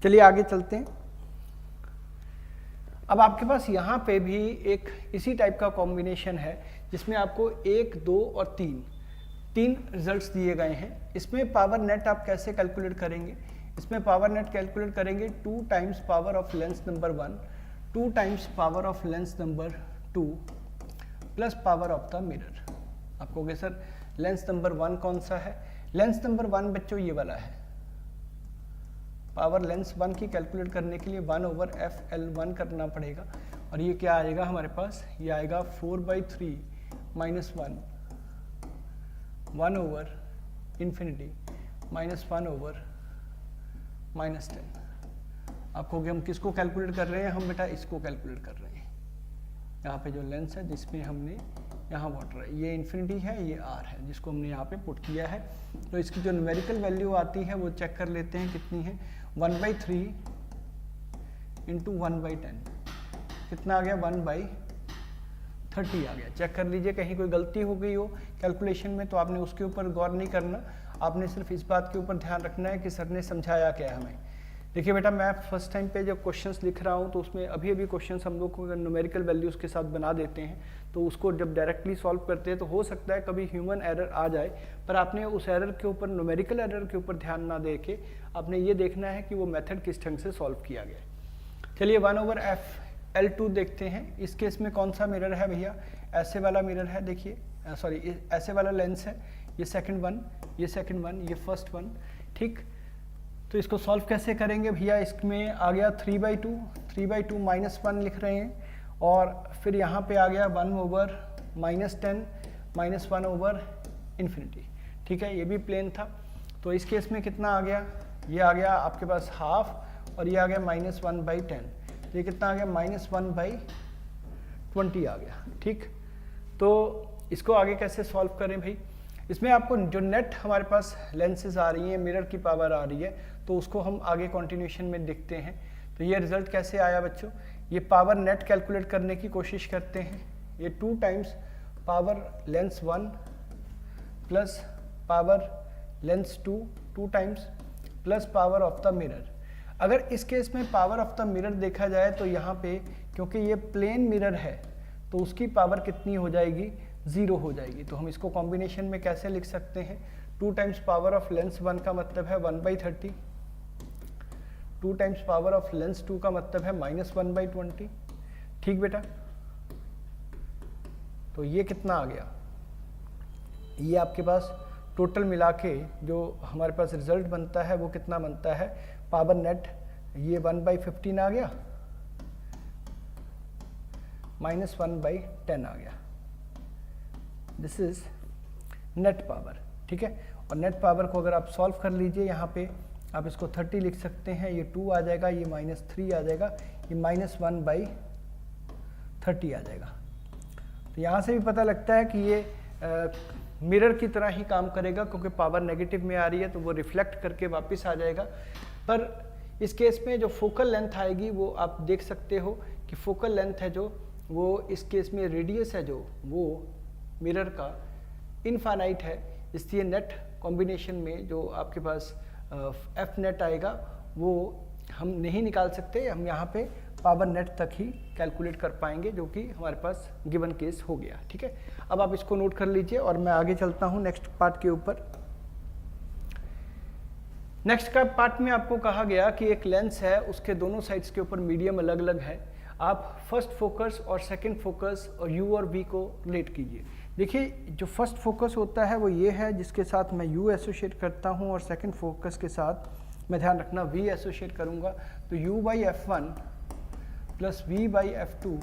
चलिए आगे चलते हैं। अब आपके पास यहाँ पे भी एक इसी टाइप का कॉम्बिनेशन है जिसमें आपको 1, 2 और 3 रिजल्ट्स दिए गए हैं। इसमें पावर नेट आप कैसे कैलकुलेट करेंगे, इसमें पावर नेट कैलकुलेट करेंगे 2 times power of lens number 1, 2 times power of lens number 2 plus power of the mirror. आप कहोगे सर लेंस नंबर 1 कौन सा है, लेंस नंबर 1 बच्चों ये वाला है। पावर लेंस 1 की कैलकुलेट करने के लिए 1 ओवर FL1 करना पड़ेगा, और ये क्या आएगा हमारे पास, ये आएगा 4/3 -1 1 ओवर इन्फिनिटी -1 ओवर -10। आप कहोगे हम किसको कैलकुलेट कर रहे हैं, हम बेटा इसको कैलकुलेट कर रहे हैं। यहाँ पे जो लेंस है जिसमें हमने यहाँ वाटर है, ये इन्फिनिटी है, ये R है जिसको हमने यहाँ पे पुट किया है। तो इसकी जो न्यूमेरिकल वैल्यू आती है वो चेक कर लेते हैं कितनी है, 1/3 इंटू 1/10 कितना आ गया 1/30 आ गया। चेक कर लीजिए कहीं कोई गलती हो गई हो कैलकुलेशन में तो आपने उसके ऊपर गौर नहीं करना, आपने सिर्फ इस बात के ऊपर ध्यान रखना है कि सर ने समझाया क्या है हमें। देखिए बेटा मैं फर्स्ट टाइम पे जब क्वेश्चंस लिख रहा हूँ तो उसमें अभी अभी क्वेश्चंस हम लोग को न्यूमेरिकल वैल्यूज़ के साथ बना देते हैं, तो उसको जब डायरेक्टली सॉल्व करते हैं तो हो सकता है कभी ह्यूमन एरर आ जाए, पर आपने उस एरर के ऊपर न्यूमेरिकल एरर के ऊपर ध्यान ना दे के आपने ये देखना है कि वो मेथड किस ढंग से सॉल्व किया गया है। चलिए 1 ओवर FL2 देखते हैं। इस केस में कौन सा मिरर है भैया, ऐसे वाला मिरर है, देखिए सॉरी ऐसे वाला लेंस है, ये सेकंड वन, ये सेकंड वन, ये फर्स्ट वन, ठीक। तो इसको सॉल्व कैसे करेंगे भैया, इसमें आ गया 3/2 -1 लिख रहे हैं, और फिर यहाँ पे आ गया 1 ओवर -10 -1 ओवर इन्फिनिटी, ठीक है, ये भी प्लेन था। तो इस केस में कितना आ गया, ये आ गया आपके पास हाफ, और ये आ गया -1/10, ये कितना आ गया -1/20 आ गया, ठीक। तो इसको आगे कैसे सॉल्व करें भाई, इसमें आपको जो नेट हमारे पास लेंसेज आ रही हैं, मिरर की पावर आ रही है, तो उसको हम आगे कंटिन्यूएशन में देखते हैं। तो ये रिजल्ट कैसे आया बच्चों, ये पावर नेट कैलकुलेट करने की कोशिश करते हैं। ये 2 times power lens 1 plus power lens 2, 2 times plus power of the mirror. अगर इस केस में पावर ऑफ द मिरर देखा जाए तो यहाँ पे क्योंकि ये प्लेन मिरर है तो उसकी पावर कितनी हो जाएगी, 0 हो जाएगी। तो हम इसको कॉम्बिनेशन में कैसे लिख सकते हैं, 2 टाइम्स पावर ऑफ लेंस 1 का मतलब है 1/30, 2 टाइम्स पावर ऑफ लेंस 2 का मतलब है -1/20। ठीक बेटा, तो ये कितना आ गया, ये आपके पास टोटल मिला के जो हमारे पास रिजल्ट बनता है वो कितना बनता है, पावर नेट ये 1/15 आ गया, -1/10 आ गया। This is net power. ठीक है, और नेट पावर को अगर आप सॉल्व कर लीजिए, यहाँ पे आप इसको 30 लिख सकते हैं, ये 2 आ जाएगा, ये -3 आ जाएगा, ये -1/30 आ जाएगा। तो यहाँ से भी पता लगता है कि ये मिरर की तरह ही काम करेगा, क्योंकि पावर नेगेटिव में आ रही है तो वो रिफ्लेक्ट करके वापस आ जाएगा। पर इस केस में जो फोकल लेंथ आएगी वो आप देख सकते हो कि फोकल लेंथ है जो वो इस केस में रेडियस है जो वो मिरर का इनफाइनाइट है, इसलिए नेट कॉम्बिनेशन में जो आपके पास एफ नेट आएगा वो हम नहीं निकाल सकते, हम यहाँ पे पावर नेट तक ही कैलकुलेट कर पाएंगे, जो कि हमारे पास गिवन केस हो गया। ठीक है, अब आप इसको नोट कर लीजिए और मैं आगे चलता हूँ नेक्स्ट पार्ट के ऊपर। नेक्स्ट का पार्ट में आपको कहा गया कि एक लेंस है, उसके दोनों साइड्स के ऊपर मीडियम अलग अलग है, आप फर्स्ट फोकस और सेकंड फोकस और यू और वी को रिलेट कीजिए। देखिए, जो फर्स्ट फोकस होता है वो ये है जिसके साथ मैं यू एसोशिएट करता हूँ, और सेकंड फोकस के साथ मैं ध्यान रखना वी एसोशिएट करूँगा। तो u/f1 plus v/f2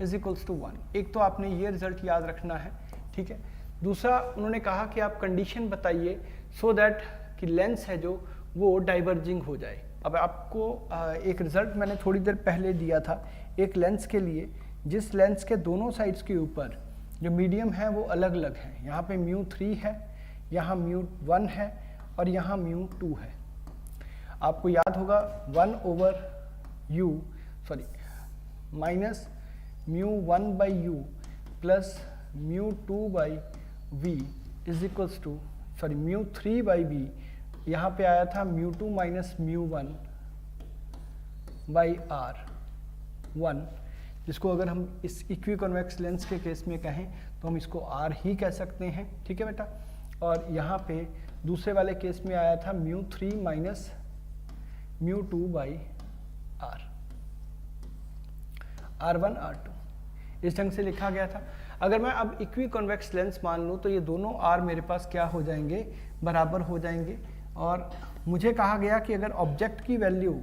is equals to 1। एक तो आपने ये रिजल्ट याद रखना है। ठीक है, दूसरा उन्होंने कहा कि आप कंडीशन बताइए सो दैट कि लेंस है जो वो डाइवर्जिंग हो जाए। अब आपको एक रिजल्ट मैंने थोड़ी देर पहले दिया था एक लेंस के लिए, जिस लेंस के दोनों साइड्स के ऊपर जो मीडियम है वो अलग अलग है। यहाँ पे μ3 है, यहाँ μ1 है और यहाँ μ2 है। आपको याद होगा 1/u minus μ1/u plus μ2/v is equals to μ3/v, यहाँ पे आया था μ2 माइनस μ1/r1, जिसको अगर हम इस इक्वी कॉन्वेक्स लेंस के केस में कहें तो हम इसको r ही कह सकते हैं। ठीक है बेटा, और यहाँ पे दूसरे वाले केस में आया था μ3 माइनस μ2/r, r1 r2 इस ढंग से लिखा गया था। अगर मैं अब इक्वी कॉन्वेक्स लेंस मान लूँ तो ये दोनों r मेरे पास क्या हो जाएंगे, बराबर हो जाएंगे। और मुझे कहा गया कि अगर ऑब्जेक्ट की वैल्यू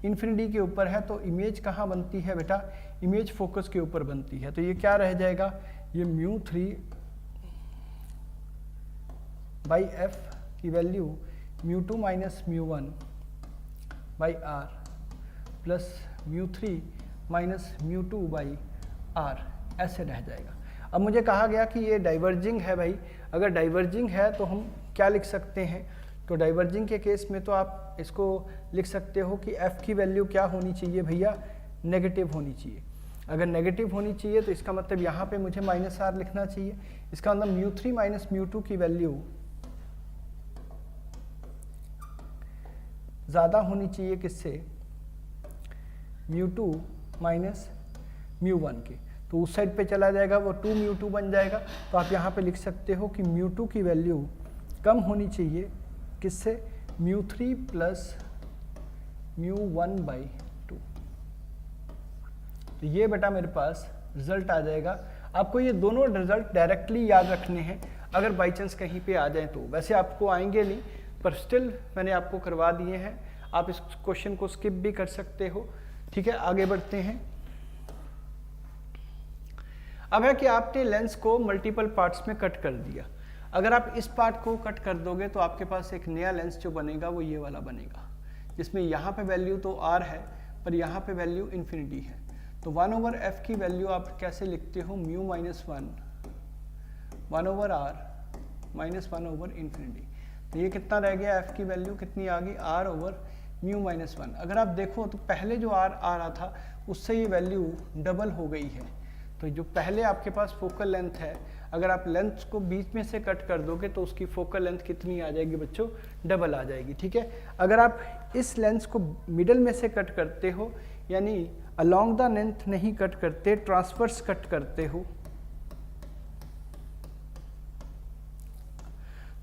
इन्फिनिटी के ऊपर है तो इमेज कहाँ बनती है बेटा, इमेज फोकस के ऊपर बनती है। तो ये क्या रह जाएगा, ये μ3/f की value μ2 minus μ1/r plus μ3 minus μ2/r ऐसे रह जाएगा। अब मुझे कहा गया कि ये डाइवर्जिंग है भाई, अगर डाइवर्जिंग है तो हम क्या लिख सकते हैं, तो डाइवर्जिंग के केस में तो आप इसको लिख सकते हो कि f की वैल्यू क्या होनी चाहिए भैया, नेगेटिव होनी चाहिए। अगर नेगेटिव होनी चाहिए तो इसका मतलब यहाँ पे मुझे -r लिखना चाहिए। इसका मतलब μ3 माइनस μ2 की वैल्यू ज़्यादा होनी चाहिए किससे, μ2 माइनस μ1 के। तो उस साइड पे चला जाएगा वो 2μ2 बन जाएगा। तो आप यहाँ पे लिख सकते हो कि μ2 की वैल्यू कम होनी चाहिए किससे, μ3 प्लस μ1/2। तो ये बेटा मेरे पास रिजल्ट आ जाएगा। आपको ये दोनों रिजल्ट डायरेक्टली याद रखने हैं, अगर बाई चांस कहीं पे आ जाए तो। वैसे आपको आएंगे नहीं, पर स्टिल मैंने आपको करवा दिए हैं। आप इस क्वेश्चन को स्किप भी कर सकते हो। ठीक है, आगे बढ़ते हैं। अब है कि आपने लेंस को मल्टीपल पार्ट्स में कट कर दिया। अगर आप इस पार्ट को कट कर दोगे तो आपके पास एक नया लेंस जो बनेगा वो ये वाला बनेगा, जिसमें यहाँ पे वैल्यू तो r है पर यहाँ पे वैल्यू इन्फिनिटी है। तो 1/f की वैल्यू आप कैसे लिखते हो, μ - 1 1/r -1/∞। तो ये कितना रह गया, f की वैल्यू कितनी आ गई, r/μ-1। अगर आप देखो तो पहले जो r आ रहा था उससे ये वैल्यू डबल हो गई है। तो जो पहले आपके पास फोकल लेंथ है, अगर आप लेंथ को बीच में से कट कर दोगे तो उसकी फोकल लेंथ कितनी आ जाएगी बच्चों, डबल आ जाएगी। ठीक है, अगर आप इस लेंथ को मिडल में से कट करते हो, यानी अलोंग द लेंथ नहीं कट करते, ट्रांसवर्स कट करते हो,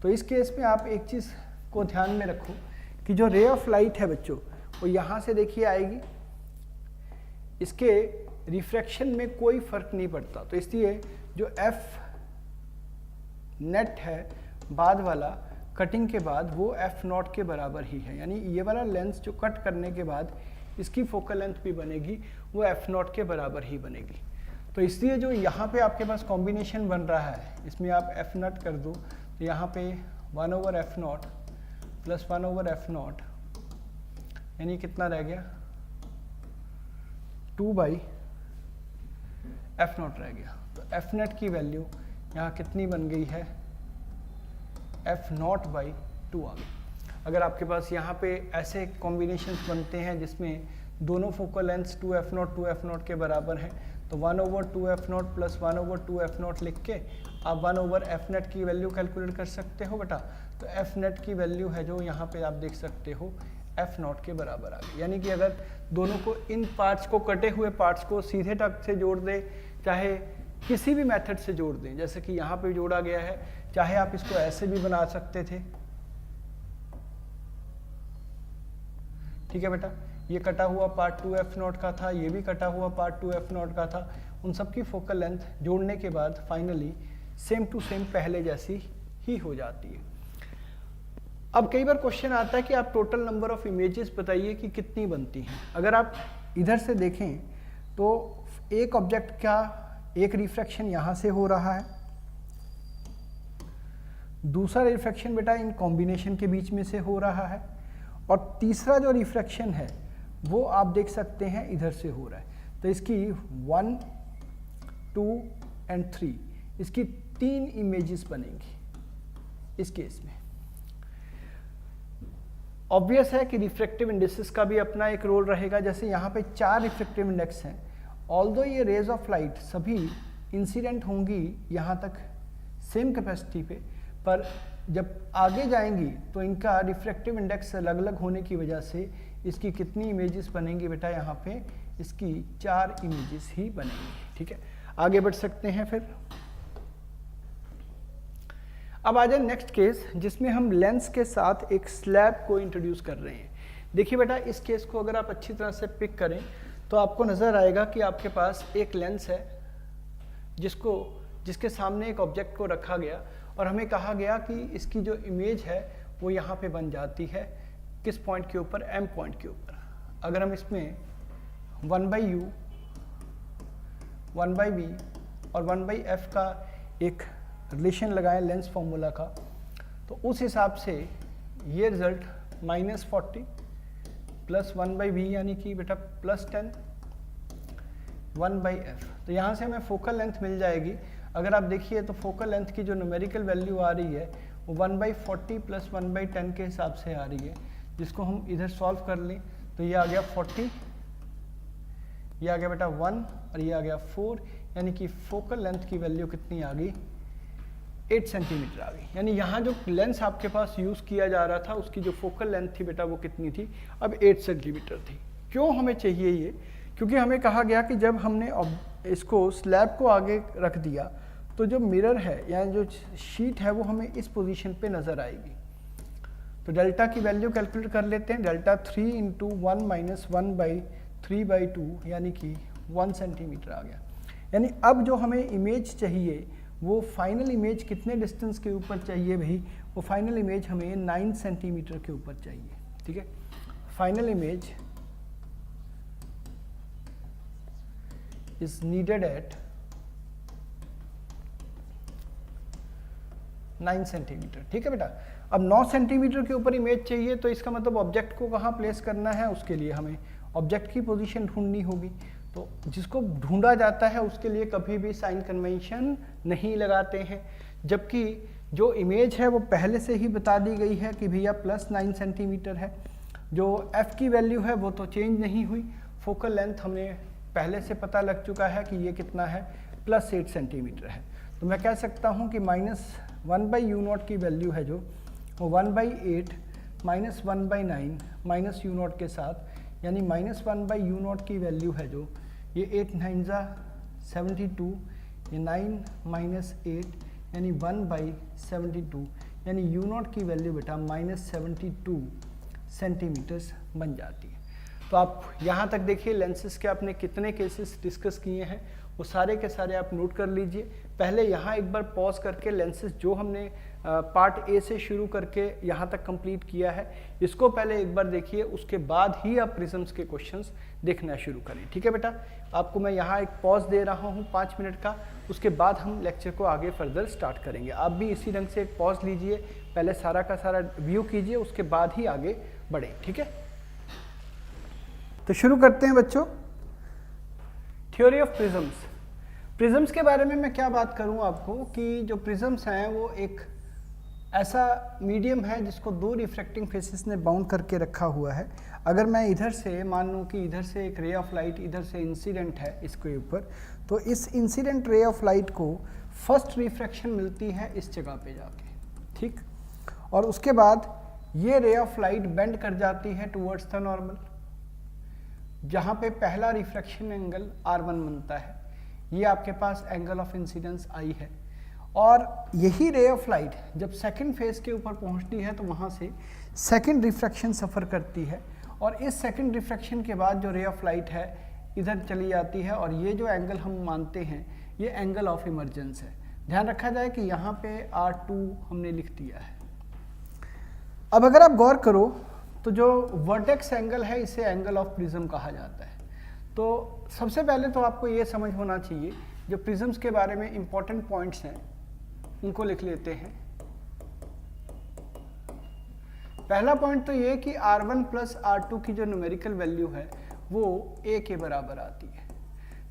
तो इस केस में आप एक चीज़ को ध्यान में रखो कि जो रे ऑफ लाइट है बच्चों वो यहाँ से देखिए आएगी, इसके रिफ्रैक्शन में कोई फर्क नहीं पड़ता। तो इसलिए जो एफ नेट है बाद वाला कटिंग के बाद वो एफ नॉट के बराबर ही है, यानी ये वाला लेंस जो कट करने के बाद इसकी फोकल लेंथ भी बनेगी वो एफ नॉट के बराबर ही बनेगी। तो इसलिए जो यहाँ पे आपके पास कॉम्बिनेशन बन रहा है, इसमें आप एफ नॉट कर दो तो यहाँ पे 1/f0 प्लस 1/f0 यानी कितना रह गया, 2/f0 रह गया। तो एफ नेट की वैल्यू यहाँ कितनी बन गई है, f0/2 आ गई। अगर आपके पास यहाँ पे ऐसे कॉम्बिनेशंस बनते हैं जिसमें दोनों फोकल लेंथ्स 2f0 के बराबर हैं, तो 1/2f0 प्लस 1/2f0 लिख के आप 1/f नेट की वैल्यू कैलकुलेट कर सकते हो बेटा। तो f नेट की वैल्यू है जो यहाँ पे आप देख सकते हो f0 के बराबर आ गई। यानी कि अगर दोनों को, इन पार्ट्स को, कटे हुए पार्ट्स को सीधे टक से जोड़ दे, चाहे किसी भी मेथड से जोड़ दें, जैसे कि यहाँ पे जोड़ा गया है, चाहे आप इसको ऐसे भी बना सकते थे। ठीक है बेटा, ये कटा हुआ पार्ट 2f0 का था, ये भी कटा हुआ पार्ट 2f0 का था, उन सब की फोकल लेंथ जोड़ने के बाद फाइनली सेम टू सेम पहले जैसी ही हो जाती है। अब कई बार क्वेश्चन आता है कि आप टोटल नंबर ऑफ इमेजेस बताइए कि कितनी बनती हैं। अगर आप इधर से देखें तो एक ऑब्जेक्ट का एक रिफ्रैक्शन यहाँ से हो रहा है, दूसरा रिफ्रैक्शन बेटा इन कॉम्बिनेशन के बीच में से हो रहा है, और तीसरा जो रिफ्रैक्शन है वो आप देख सकते हैं इधर से हो रहा है। तो इसकी 1, 2 एंड 3, इसकी 3 इमेजेस बनेंगी इस केस में। ऑब्वियस है कि रिफ्रैक्टिव इंडेक्सेस का भी अपना एक रोल रहेगा। जैसे यहाँ पे 4 रिफ्रैक्टिव इंडेक्स हैं, ऑल्दो ये रेज ऑफ लाइट सभी इंसिडेंट होंगी यहाँ तक सेम कैपेसिटी पे, पर जब आगे जाएंगी तो इनका रिफ्रैक्टिव इंडेक्स अलग अलग होने की वजह से इसकी कितनी इमेजेस बनेंगी बेटा, यहाँ पे इसकी 4 इमेजेस ही बनेंगी। ठीक है, आगे बढ़ सकते हैं फिर। अब आ जाए नेक्स्ट केस जिसमें हम लेंस के साथ एक स्लैब को इंट्रोड्यूस कर रहे हैं। देखिए बेटा, इस केस को अगर आप अच्छी तरह से पिक करें तो आपको नज़र आएगा कि आपके पास एक लेंस है जिसके सामने एक ऑब्जेक्ट को रखा गया और हमें कहा गया कि इसकी जो इमेज है वो यहाँ पे बन जाती है किस पॉइंट के ऊपर, m पॉइंट के ऊपर। अगर हम इसमें 1/u, 1/v और 1/f का एक रिलेशन लगाएं लेंस फॉर्मूला का, तो उस हिसाब से ये रिजल्ट -40 प्लस 1/v यानी कि बेटा +10 1/f। तो यहाँ से हमें फोकल लेंथ मिल जाएगी। अगर आप देखिए तो फोकल लेंथ की जो न्यूमेरिकल वैल्यू आ रही है वो 1/40 प्लस 1/10 के हिसाब से आ रही है, जिसको हम इधर सॉल्व कर लें तो ये आ गया 40, ये आ गया बेटा 1 और ये आ गया 4, यानी कि फोकल लेंथ की वैल्यू कितनी आ गई, 8 सेंटीमीटर आ गई। यानी यहाँ जो लेंस आपके पास यूज़ किया जा रहा था उसकी जो फोकल लेंथ थी बेटा वो कितनी थी, अब 8 सेंटीमीटर थी। क्यों हमें चाहिए ये, क्योंकि हमें कहा गया कि जब हमने इसको स्लैब को आगे रख दिया तो जो मिरर है या जो शीट है वो हमें इस पोजीशन पे नज़र आएगी। तो डेल्टा की वैल्यू कैलकुलेट कर लेते हैं। डेल्टा 3 × 1 - 1/3/2 यानी कि 1 सेंटीमीटर आ गया। यानी अब जो हमें इमेज चाहिए वो फाइनल इमेज कितने डिस्टेंस के ऊपर चाहिए भाई, वो फाइनल इमेज हमें 9 सेंटीमीटर के ऊपर चाहिए। ठीक है, final image is needed at 9 centimetre. ठीक है बेटा, अब 9 सेंटीमीटर के ऊपर इमेज चाहिए तो इसका मतलब ऑब्जेक्ट को कहाँ प्लेस करना है, उसके लिए हमें ऑब्जेक्ट की पोजीशन ढूंढनी होगी। तो जिसको ढूंढा जाता है उसके लिए कभी भी साइन कन्वेंशन नहीं लगाते हैं, जबकि जो इमेज है वो पहले से ही बता दी गई है कि भैया +9 सेंटीमीटर है। जो f की वैल्यू है वो तो चेंज नहीं हुई। फोकल लेंथ हमें पहले से पता लग चुका है कि ये कितना है, +8 सेंटीमीटर है। तो मैं कह सकता हूँ कि -1/u0 की वैल्यू है जो वो 1/8 -1/9 -u0 के साथ, यानी -1/u0 की वैल्यू है जो ये 8 9 72, ये 9 -8 यानी 1/72, यानी u0 की वैल्यू बेटा -72 सेंटीमीटर्स बन जाती है। तो आप यहाँ तक देखिए लेंसेज के आपने कितने केसेस डिस्कस किए हैं, वो सारे के सारे आप नोट कर लीजिए। पहले यहाँ एक बार पॉज करके लेंसेज जो हमने पार्ट ए से शुरू करके यहाँ तक कंप्लीट किया है, इसको पहले एक बार देखिए, उसके बाद ही आप प्रिज्म्स के क्वेश्चंस देखना शुरू करें। ठीक है बेटा, आपको मैं यहाँ एक पॉज दे रहा हूँ 5 मिनट का, उसके बाद हम लेक्चर को आगे फर्दर स्टार्ट करेंगे। आप भी इसी ढंग से एक पॉज लीजिए, पहले सारा का सारा व्यू कीजिए, उसके बाद ही आगे बढ़े। ठीक है, तो शुरू करते हैं बच्चों। Theory of prisms. प्रिज्म्स के बारे में मैं क्या बात करूं आपको कि जो प्रिज्म्स हैं वो एक ऐसा मीडियम है जिसको 2 रिफ्रैक्टिंग फेसेस ने बाउंड करके रखा हुआ है। अगर मैं इधर से मान लूँ कि इधर से एक रे ऑफ लाइट इधर से इंसिडेंट है इसके ऊपर, तो इस इंसिडेंट रे ऑफ लाइट को फर्स्ट रिफ्रैक्शन मिलती है इस जगह पे जाके, ठीक, और उसके बाद ये रे ऑफ लाइट बेंड कर जाती है टुवर्ड्स द नॉर्मल, जहाँ पे पहला रिफ्रैक्शन एंगल R1 बनता है। ये आपके पास एंगल ऑफ इंसिडेंस I है, और यही रे ऑफ लाइट जब सेकंड फेज के ऊपर पहुंचती है तो वहाँ से सेकंड रिफ्रैक्शन सफ़र करती है, और इस सेकंड रिफ्रैक्शन के बाद जो रे ऑफ लाइट है इधर चली जाती है, और ये जो एंगल हम मानते हैं ये एंगल ऑफ इमर्जेंस है। ध्यान रखा जाए कि यहाँ पे R2 हमने लिख दिया है। अब अगर आप गौर करो तो जो वर्टेक्स एंगल है इसे एंगल ऑफ प्रिज्म कहा जाता है। तो सबसे पहले तो आपको ये समझ होना चाहिए, जो प्रिज्म्स के बारे में इंपॉर्टेंट पॉइंट्स हैं उनको लिख लेते हैं। पहला पॉइंट तो ये कि R1 + R2 की जो न्यूमेरिकल वैल्यू है वो A के बराबर आती है।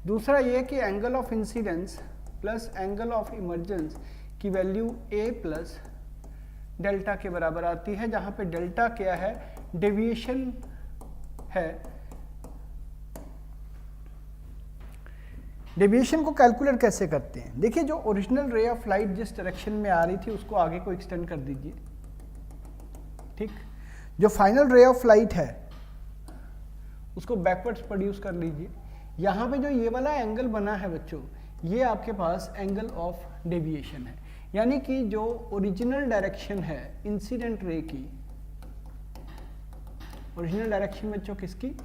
दूसरा ये कि angle of incidence plus angle of emergence की वैल्यू A + डेल्टा के बराबर आती है, जहाँ पे डेल्टा क्या है, डेविएशन है। डेविएशन को कैलकुलेट कैसे करते हैं, देखिए जो ओरिजिनल रे ऑफ लाइट जिस डायरेक्शन में आ रही थी उसको आगे को एक्सटेंड कर दीजिए, ठीक, जो फाइनल रे ऑफ लाइट है उसको बैकवर्ड्स प्रोड्यूस कर लीजिए। यहाँ पे जो ये वाला एंगल बना है बच्चों, ये आपके पास एंगल ऑफ डेविएशन है, यानी कि जो ओरिजिनल डायरेक्शन है इंसिडेंट रे की, ओरिजिनल डायरेक्शन बच्चों किसकी,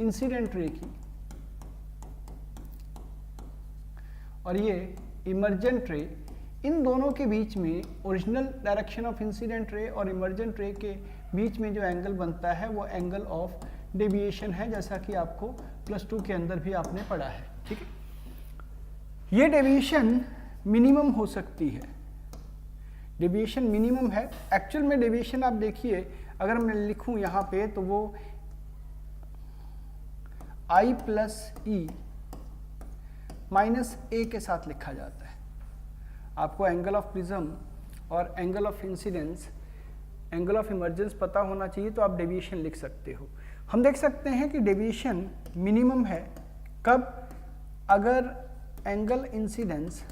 इंसिडेंट रे की, और ये इमर्जेंट रे, इन दोनों के बीच में original direction of incident ray और इमर्जेंट रे के बीच में जो एंगल बनता है वो एंगल ऑफ डेविएशन है, जैसा कि आपको +2 के अंदर भी आपने पढ़ा है। ठीक है, ये डेविएशन मिनिमम हो सकती है, डेविएशन मिनिमम है। एक्चुअल में डेविएशन आप देखिए, अगर मैं लिखूं यहाँ पे तो वो I + E -a के साथ लिखा जाता है। आपको एंगल ऑफ प्रिज्म और angle of incidence, angle of emergence पता होना चाहिए, तो आप डेविएशन लिख सकते हो। हम देख सकते हैं कि डेविएशन मिनिमम है कब, अगर एंगल इंसिडेंस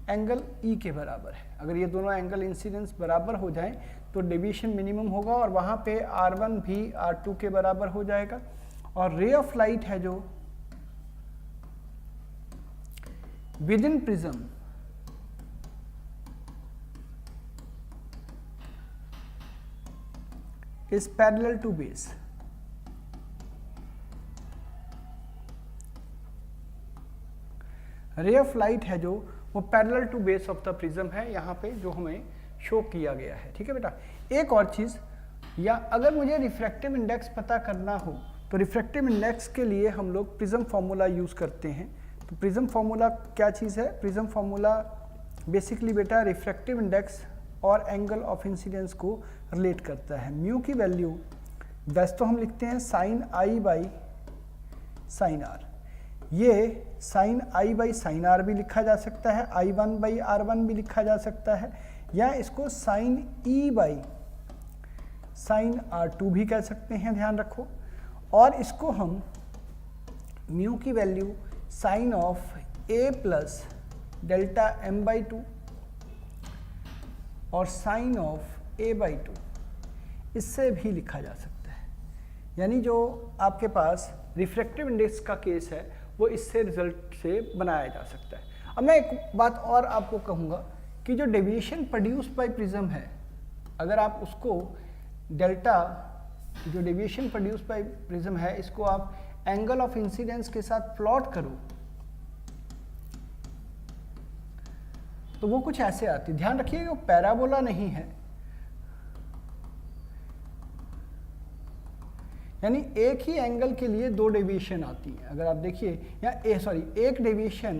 एंगल E के बराबर है। अगर ये दोनों एंगल इंसिडेंस बराबर हो जाएं तो डेविएशन मिनिमम होगा, और वहाँ पे R1 भी R2 के बराबर हो जाएगा। और रे ऑफ लाइट है जो within prism is parallel to base, ray of light है जो वो parallel to base of the prism है, यहाँ पे जो हमें शो किया गया है। ठीक है बेटा, एक और चीज़, या अगर मुझे रिफ्रैक्टिव इंडेक्स पता करना हो तो रिफ्रैक्टिव इंडेक्स के लिए हम लोग प्रिज्म फार्मूला यूज़ करते हैं। तो प्रिज्म फार्मूला क्या चीज़ है, प्रिज्म फार्मूला बेसिकली बेटा रिफ्रैक्टिव इंडेक्स और एंगल ऑफ इंसिडेंस को रिलेट करता है। म्यू की वैल्यू वैसे तो हम लिखते हैं sin I/sin r, ये sin I/sin r भी लिखा जा सकता है, I1/r1 भी लिखा जा सकता है, या इसको sign E by sine R2 भी कह सकते हैं, ध्यान रखो। और इसको हम म्यू की value sine of A plus delta M by 2 और साइन ऑफ A बाई 2 इससे भी लिखा जा सकता है। यानी जो आपके पास रिफ्रैक्टिव इंडेक्स का केस है वो इससे रिजल्ट से बनाया जा सकता है। अब मैं एक बात और आपको कहूँगा कि जो डेविएशन प्रोड्यूस बाय प्रिज्म है, अगर आप उसको डेल्टा, जो डेविएशन प्रोड्यूस बाय प्रिज्म है, इसको आप एंगल ऑफ इंसिडेंस के साथ प्लॉट करो तो वो कुछ ऐसे आती है। ध्यान रखिए वो पैराबोला नहीं है, यानी एक ही एंगल के लिए दो डेविएशन आती है। अगर आप देखिए या एक डेविएशन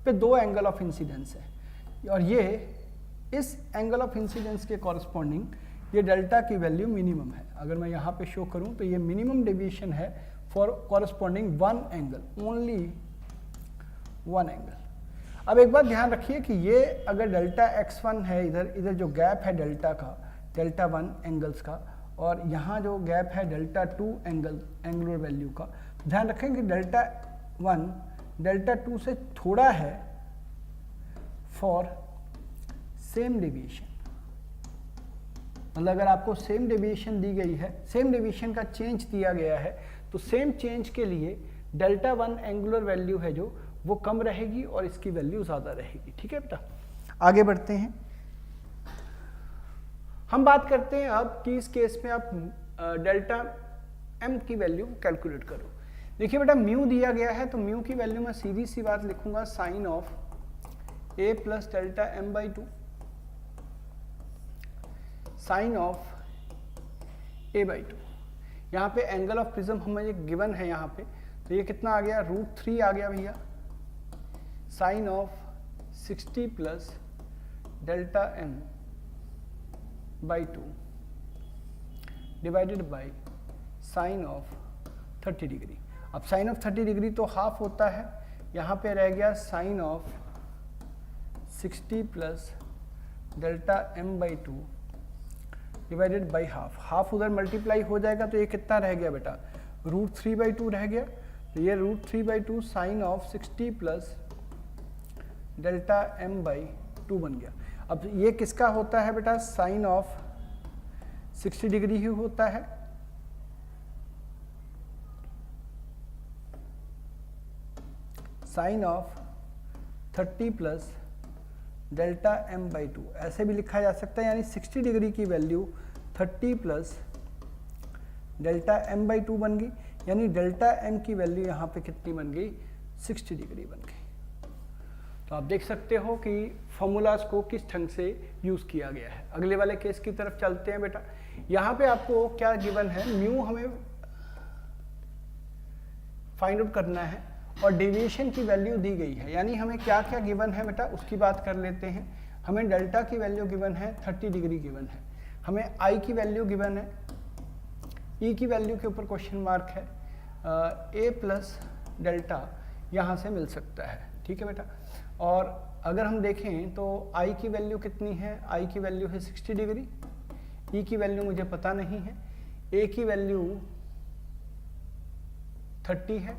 पे दो एंगल ऑफ इंसिडेंस है और ये इस एंगल ऑफ इंसिडेंस के कॉरस्पॉन्डिंग ये डेल्टा की वैल्यू मिनिमम है। अगर मैं यहाँ पे शो करूँ तो ये मिनिमम डेविएशन है for corresponding one angle, only one angle. अब एक बात ध्यान रखिए कि ये अगर डेल्टा x1 है, इधर जो गैप है डेल्टा का, डेल्टा 1 एंगल्स का, और यहाँ जो गैप है डेल्टा 2 एंगुलर वैल्यू का, ध्यान रखें कि डेल्टा 1 डेल्टा 2 से थोड़ा है फॉर सेम डेविएशन। मतलब अगर आपको सेम डेविएशन दी गई है, सेम डेविएशन का चेंज दिया गया है, तो सेम चेंज के लिए डेल्टा 1 एंगुलर वैल्यू है जो वो कम रहेगी और इसकी वैल्यू ज़्यादा रहेगी। ठीक है बेटा, आगे बढ़ते हैं। हम बात करते हैं अब कि इस केस में आप डेल्टा m की वैल्यू कैलकुलेट करो। देखिए बेटा म्यू दिया गया है तो म्यू की वैल्यू मैं सीधी सी बात लिखूंगा sine of a plus delta m by 2 sine of a by 2। यहाँ पे एंगल ऑफ प्रिज्म हमें गिवन है यहाँ पे, तो ये कितना आ गया, √3 आ गया भैया, sine of 60 plus delta m by 2 divided by sine of 30 degree. अब साइन ऑफ 30 डिग्री तो हाफ होता है, यहाँ पे रह गया sine of 60 plus delta m by 2 divided by half. Half उधर मल्टीप्लाई हो जाएगा तो ये कितना रह गया बेटा, √3 बाई 2 रह गया। तो ये √3 by 2 sine of 60 plus delta m by 2 बन गया। अब ये किसका होता है बेटा, साइन ऑफ 60 डिग्री ही होता है। Sine of 30 plus delta m by 2 ऐसे भी लिखा जा सकता है, यानी 60 डिग्री की value 30 plus delta m by 2 बन गई, यानी डेल्टा m की वैल्यू यहाँ पे कितनी बन गई, 60 डिग्री बन गई। तो आप देख सकते हो कि फॉर्मूलाज को किस ढंग से यूज़ किया गया है। अगले वाले केस की तरफ चलते हैं बेटा। यहाँ पे आपको क्या गिवन है, म्यू हमें फाइंड आउट करना है और डेविएशन की वैल्यू दी गई है, यानी हमें क्या क्या गिवन है बेटा उसकी बात कर लेते हैं। हमें डेल्टा की वैल्यू गिवन है, 30 डिग्री गिवन है, हमें आई की वैल्यू गिवन है, ई की वैल्यू के ऊपर क्वेश्चन मार्क है, ए प्लस डेल्टा यहाँ से मिल सकता है। ठीक है बेटा, और अगर हम देखें तो आई की वैल्यू कितनी है, आई की वैल्यू है 60 डिग्री, ई की वैल्यू मुझे पता नहीं है, ए की वैल्यू 30 है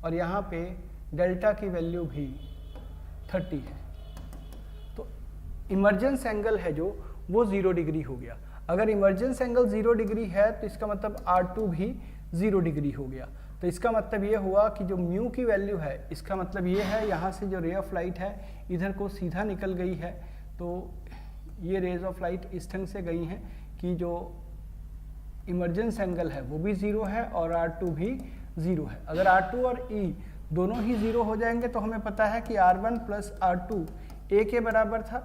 और यहाँ पे डेल्टा की वैल्यू भी 30 है। तो इमर्जेंस एंगल है जो वो 0 डिग्री हो गया। अगर इमर्जेंस एंगल 0 डिग्री है तो इसका मतलब R2 भी 0 डिग्री हो गया। तो इसका मतलब ये हुआ कि जो म्यू की वैल्यू है, इसका मतलब ये है यहाँ से जो रे ऑफ लाइट है इधर को सीधा निकल गई है, तो ये रेज ऑफ लाइट इस ढंग से गई हैं कि जो इमर्जेंस एंगल है वो भी 0 है और R2 भी 0 है। अगर R2 और E दोनों ही 0 हो जाएंगे तो हमें पता है कि R1 प्लस R2 A के बराबर था,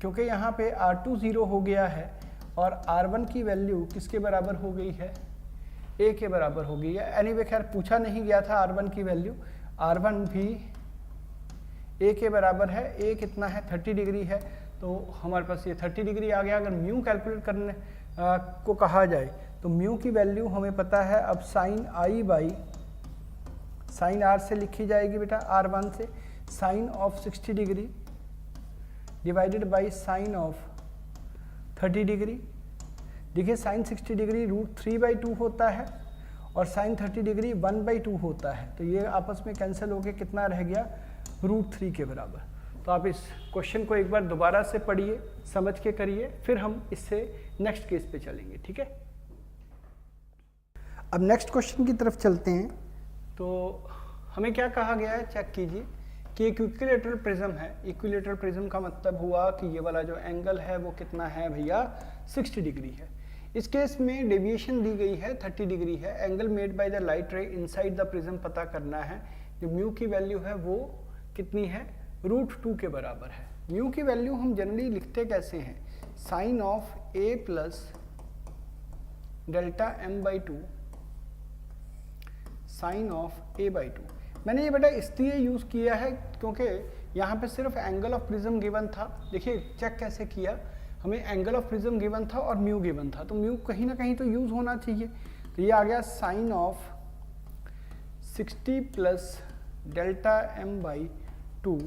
क्योंकि यहाँ पे R2 0 हो गया है और R1 की वैल्यू किसके बराबर हो गई है, A के बराबर हो गई है। एनीवे खैर पूछा नहीं गया था R1 की वैल्यू, R1 भी A के बराबर है, A कितना है 30 डिग्री है, तो हमारे पास ये 30 डिग्री आ गया। अगर म्यू कैलकुलेट करने को कहा जाए तो म्यू की वैल्यू हमें पता है, अब sine i by sine r से लिखी जाएगी बेटा, R1 से sine of 60 degree divided by sine of 30 degree. देखिए साइन 60 डिग्री √3/2 होता है और साइन 30 डिग्री 1/2 होता है, तो ये आपस में कैंसिल होके कितना रह गया, √3 के बराबर। तो आप इस क्वेश्चन को एक बार दोबारा से पढ़िए, समझ के करिए, फिर हम इससे नेक्स्ट केस पे चलेंगे, ठीक है। अब नेक्स्ट क्वेश्चन की तरफ चलते हैं। तो हमें क्या कहा गया है, चेक कीजिए कि एक इक्विलेटरल प्रिज्म है। इक्विलेटरल प्रिज्म का मतलब हुआ कि ये वाला जो एंगल है वो कितना है भैया, 60 डिग्री है। इस केस में डेविएशन दी गई है 30 डिग्री है। Angle made by the light रे इनसाइड द प्रिज्म पता करना है। जो म्यू की वैल्यू है वो कितनी है, √2 के बराबर है। म्यू की वैल्यू हम जनरली लिखते कैसे हैं, sine of a plus delta m/2 sine of a/2। मैंने ये बेटा इसलिए यूज़ किया है क्योंकि यहाँ पे सिर्फ एंगल ऑफ प्रिज्म गिवन था। देखिए चेक कैसे किया, हमें एंगल ऑफ प्रिज्म गिवन था और म्यू गिवन था, तो म्यू कहीं ना कहीं तो यूज़ होना चाहिए। तो ये आ गया sine of 60 plus delta m/2।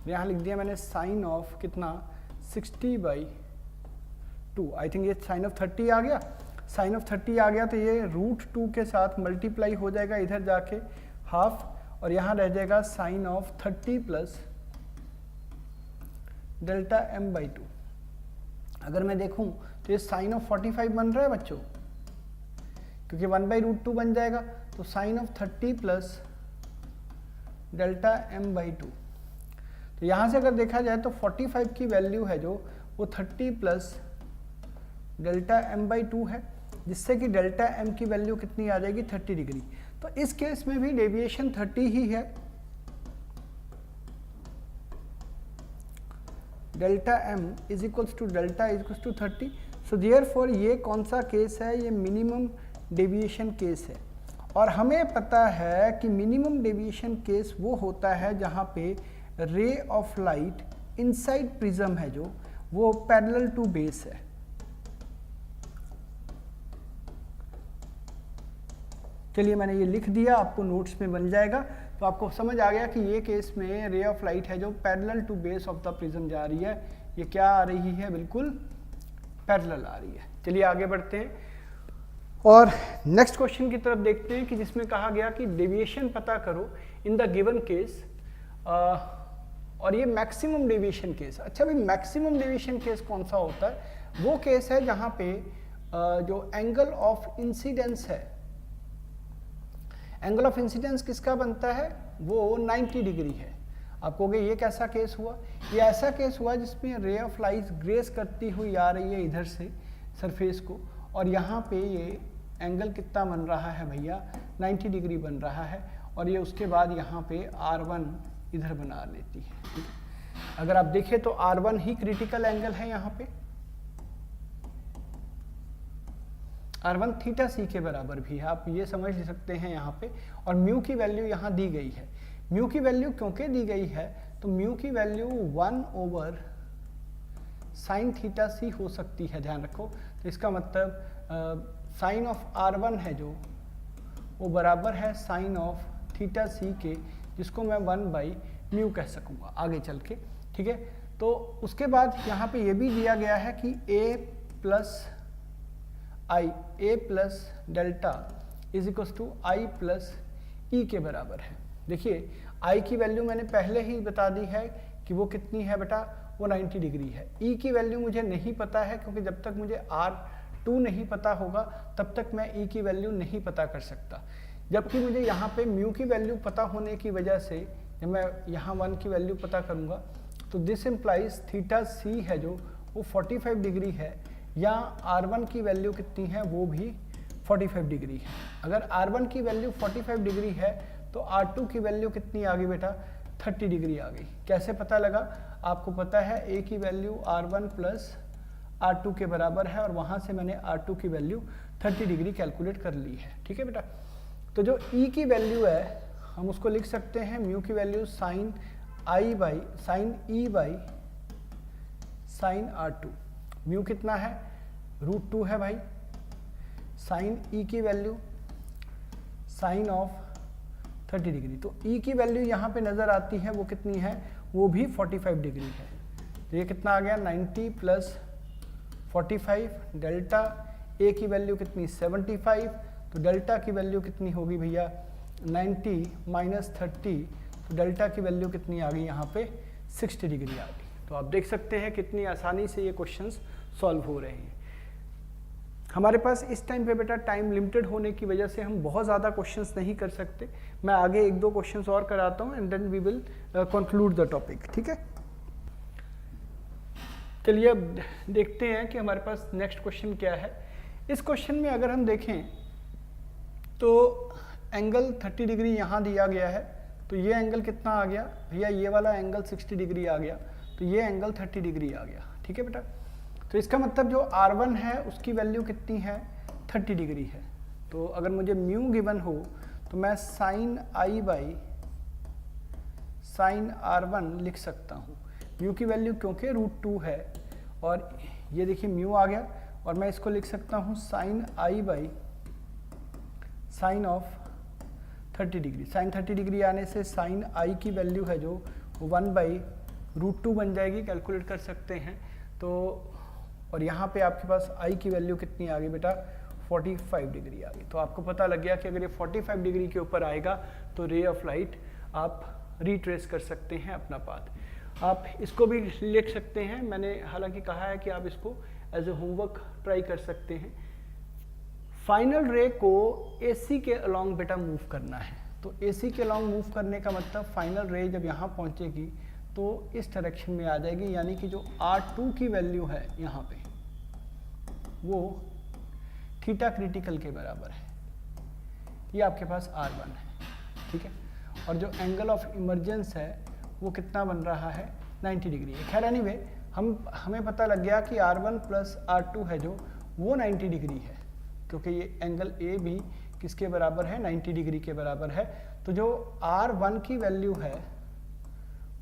यहाँ लिख दिया मैंने साइन ऑफ कितना, 60/2। आई थिंक ये साइन ऑफ 30 आ गया। साइन ऑफ 30 आ गया तो ये √2 के साथ मल्टीप्लाई हो जाएगा इधर जाके हाफ, और यहाँ रह जाएगा sign of 30 plus delta m/2। अगर मैं देखूं तो ये साइन ऑफ 45 बन रहा है बच्चों, क्योंकि 1/√2 बन जाएगा, तो sign of 30 plus delta m/2। तो यहाँ से अगर देखा जाए तो 45 की वैल्यू है जो वो 30 प्लस डेल्टा m/2 है, जिससे कि डेल्टा m की वैल्यू कितनी आ जाएगी, 30 डिग्री। तो इस केस में भी डेविएशन 30 ही है। Delta m is equals to delta is equals to 30। So therefore ये कौन सा केस है, ये मिनिमम डेविएशन केस है। और हमें पता है कि मिनिमम डेविएशन केस वो होता है जहाँ पे रे ऑफ लाइट इनसाइड प्रिज्म है जो वो पैरेलल टू बेस है। चलिए मैंने ये लिख दिया, आपको नोट्स में बन जाएगा, तो आपको समझ आ गया कि ये केस में रे ऑफ लाइट है जो parallel to base of the prism जा रही है। ये क्या आ रही है, बिल्कुल पैरेलल आ रही है। चलिए आगे बढ़ते हैं और नेक्स्ट क्वेश्चन की तरफ देखते हैं कि जिसमें कहा गया कि डेविएशन पता करो इन द गिवन केस, और ये मैक्सिमम डेविएशन केस। अच्छा भाई, मैक्सिमम डेविएशन केस कौन सा होता है, वो केस है जहाँ पे जो एंगल ऑफ इंसिडेंस है, एंगल ऑफ इंसिडेंस किसका बनता है, वो 90 डिग्री है। आप कहोगे ये कैसा केस हुआ, ये ऐसा केस हुआ जिसमें रे ऑफ लाइट ग्रेस करती हुई आ रही है इधर से सरफेस को, और यहाँ पे ये एंगल कितना बन रहा है भैया, 90 डिग्री बन रहा है, और ये उसके बाद यहाँ पे R1 इधर बना लेती है। ठीक है, अगर आप देखें तो R1 ही क्रिटिकल एंगल है यहाँ पे, R1 थीटा सी के बराबर भी है, आप ये समझ सकते हैं यहाँ पे। और म्यू की वैल्यू यहाँ दी गई है। म्यू की वैल्यू क्योंकि दी गई है, तो म्यू की वैल्यू 1/sin थीटा सी हो सकती है, ध्यान रखो। तो इसका मतलब साइन ऑफ R1 है जो वो बराबर है साइन ऑफ थीटा सी के, जिसको मैं 1/μ कह सकूँगा आगे चल के। ठीक है, तो उसके बाद यहाँ पे ये भी दिया गया है कि a plus delta is equals to i plus e के बराबर है। देखिए I की वैल्यू मैंने पहले ही बता दी है कि वो कितनी है बेटा, वो 90 डिग्री है। E की वैल्यू मुझे नहीं पता है, क्योंकि जब तक मुझे R2 नहीं पता होगा तब तक मैं E की वैल्यू नहीं पता कर सकता। जबकि मुझे यहाँ पे म्यू की वैल्यू पता होने की वजह से जब मैं यहाँ 1 की वैल्यू पता करूँगा तो दिस इम्प्लाइज थीटा सी है जो वो 45 डिग्री है, या R1 की वैल्यू कितनी है, वो भी 45 डिग्री है। अगर R1 की वैल्यू 45 डिग्री है तो R2 की वैल्यू कितनी आ गई बेटा, 30 डिग्री आ गई। कैसे पता लगा, आपको पता है A की वैल्यू R1 प्लस R2 के बराबर है, और वहाँ से मैंने R2 की वैल्यू 30 डिग्री कैलकुलेट कर ली है। ठीक है बेटा, तो जो E की वैल्यू है हम उसको लिख सकते हैं म्यू की value sine E by sine R2। Mu कितना है, √2 है भाई। साइन E की वैल्यू साइन ऑफ 30 डिग्री। तो E की वैल्यू यहाँ पे नज़र आती है, वो कितनी है, वो भी 45 डिग्री है। तो ये कितना आ गया 90 प्लस 45, डेल्टा A की वैल्यू कितनी 75, तो डेल्टा की वैल्यू कितनी होगी भैया 90 माइनस 30, तो डेल्टा की वैल्यू कितनी आ गई यहाँ पे 60 डिग्री आ गई। तो आप देख सकते हैं कितनी आसानी से ये क्वेश्चंस सॉल्व हो रहे हैं। हमारे पास इस टाइम पे बेटा टाइम लिमिटेड होने की वजह से हम बहुत ज़्यादा क्वेश्चंस नहीं कर सकते। मैं आगे एक दो क्वेश्चंस और कराता हूँ and then we will conclude the topic, ठीक है। चलिए अब देखते हैं कि हमारे पास नेक्स्ट क्वेश्चन क्या है। इस क्वेश्चन में अगर हम देखें तो एंगल 30 डिग्री यहाँ दिया गया है, तो ये एंगल कितना आ गया भैया, ये वाला एंगल 60 डिग्री आ गया, तो ये एंगल 30 डिग्री आ गया, ठीक है बेटा। तो इसका मतलब जो R1 है उसकी वैल्यू कितनी है 30 डिग्री है। तो अगर मुझे म्यू गिवन हो तो मैं sign I by sign R1 लिख सकता हूँ। म्यू की वैल्यू क्योंकि √2 है और ये देखिए म्यू आ गया, और मैं इसको लिख सकता हूँ sine I by sine of 30 degree. Sine 30 degree आने से साइन I की वैल्यू है जो 1/√2 बन जाएगी, कैलकुलेट कर सकते हैं। तो और यहाँ पे आपके पास I की वैल्यू कितनी आ गई बेटा 45 डिग्री आ गई। तो आपको पता लग गया कि अगर ये 45 डिग्री के ऊपर आएगा तो रे ऑफ लाइट आप रिट्रेस कर सकते हैं अपना पाथ। आप इसको भी लिख सकते हैं, मैंने हालांकि कहा है कि आप इसको एज ए होमवर्क ट्राई कर सकते हैं। फाइनल रे को AC के अलोंग बेटा मूव करना है, तो AC के अलोंग मूव करने का मतलब फाइनल रे जब यहाँ पहुँचेगी तो इस डायरेक्शन में आ जाएगी, यानी कि जो R2 की वैल्यू है यहाँ पे वो थीटा क्रिटिकल के बराबर है, ये आपके पास R1 है, ठीक है। और जो एंगल ऑफ इमरजेंस है वो कितना बन रहा है 90 डिग्री है। खैर एनीवे हमें पता लग गया कि R1 प्लस R2 है जो वो 90 डिग्री है, क्योंकि ये एंगल A भी किसके बराबर है 90 डिग्री के बराबर है। तो जो R1 की वैल्यू है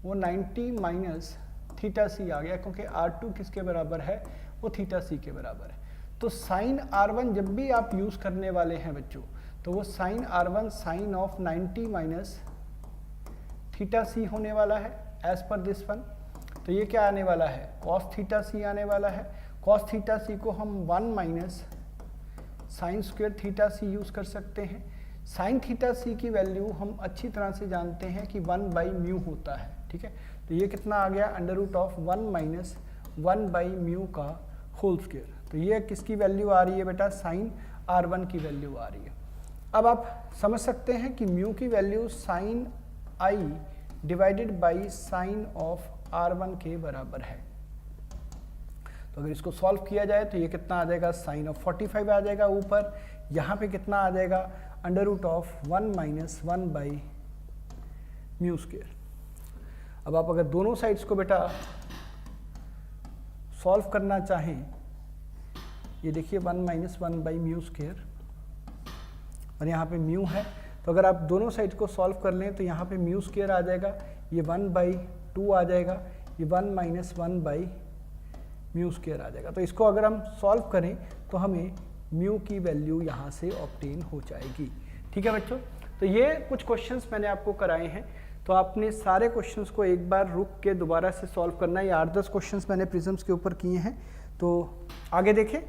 वो 90 माइनस थीटा सी आ गया, क्योंकि R2 किसके बराबर है वो थीटा सी के बराबर है। तो साइन R1 जब भी आप यूज़ करने वाले हैं बच्चों, तो वो sine R1 sine of 90 minus theta c होने वाला है एज पर दिस वन। तो ये क्या आने वाला है कॉस थीटा सी आने वाला है। कॉस थीटा सी को हम 1 माइनस साइन स्क्वायर थीटा सी यूज़ कर सकते हैं। साइन थीटा सी की वैल्यू हम अच्छी तरह से जानते हैं कि 1/μ होता है, ठीक है। तो ये कितना आ गया √1 माइनस 1/μ का होल स्क्वायर। तो ये किसकी वैल्यू आ रही है बेटा साइन R1 की वैल्यू आ रही है। अब आप समझ सकते हैं कि म्यू की value sine I divided by sine of R1 के बराबर है। तो अगर इसको सॉल्व किया जाए तो ये कितना आ जाएगा साइन ऑफ 45 आ जाएगा ऊपर, यहाँ पे कितना आ जाएगा √1 माइनस 1/μ स्क्वायर। अब आप अगर दोनों साइड्स को बेटा सॉल्व करना चाहें, ये देखिए 1 माइनस 1/μ स्क्वायर और यहाँ पे म्यू है, तो अगर आप दोनों साइड को सॉल्व कर लें तो यहाँ पे म्यू स्क्वायर आ जाएगा, ये 1/2 आ जाएगा, ये 1 माइनस 1/μ स्क्वायर आ जाएगा। तो इसको अगर हम सॉल्व करें तो हमें म्यू की वैल्यू यहाँ से ऑब्टेन हो जाएगी, ठीक है बच्चों। तो ये कुछ क्वेश्चंस मैंने आपको कराए हैं, तो आपने सारे क्वेश्चंस को एक बार रुक के दोबारा से सॉल्व करना है। ये 8-10 क्वेश्चंस मैंने प्रिज्म्स के ऊपर किए हैं, तो आगे देखें।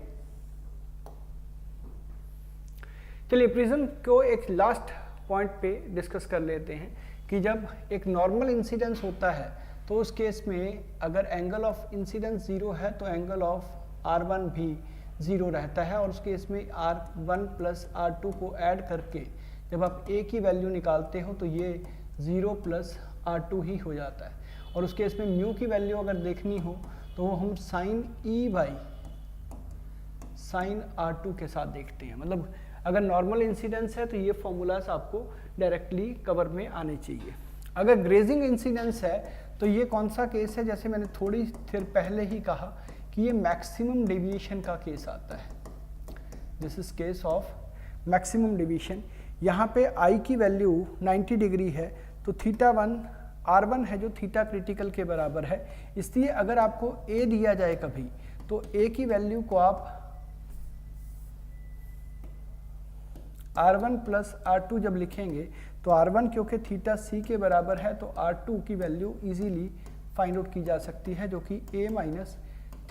चलिए प्रिज्म को एक लास्ट पॉइंट पे डिस्कस कर लेते हैं कि जब एक नॉर्मल इंसिडेंस होता है तो उस केस में अगर एंगल ऑफ इंसिडेंस 0 है तो एंगल ऑफ R1 भी 0 रहता है, और उस केस में R1 प्लस R2 को ऐड करके जब आप A की वैल्यू निकालते हो तो ये 0 प्लस R2 ही हो जाता है। और उस केस में म्यू की वैल्यू अगर देखनी हो तो वो हम sign E by sine R2 के साथ देखते हैं। मतलब अगर नॉर्मल इंसिडेंस है तो ये फॉर्मूलाज आपको डायरेक्टली कवर में आने चाहिए। अगर ग्रेजिंग इंसिडेंस है तो ये कौन सा केस है, जैसे मैंने थोड़ी देर पहले ही कहा कि ये मैक्सिमम डेविएशन का केस आता है। This is case of maximum deviation. यहाँ पे I की वैल्यू 90 डिग्री है, तो θ1 R1 है जो थीटा क्रिटिकल के बराबर है, इसलिए अगर आपको A दिया जाए कभी तो A की वैल्यू को आप R1 प्लस R2 जब लिखेंगे तो R1 क्योंकि थीटा C के बराबर है तो R2 की वैल्यू इजीली फाइंड आउट की जा सकती है, जो कि A माइनस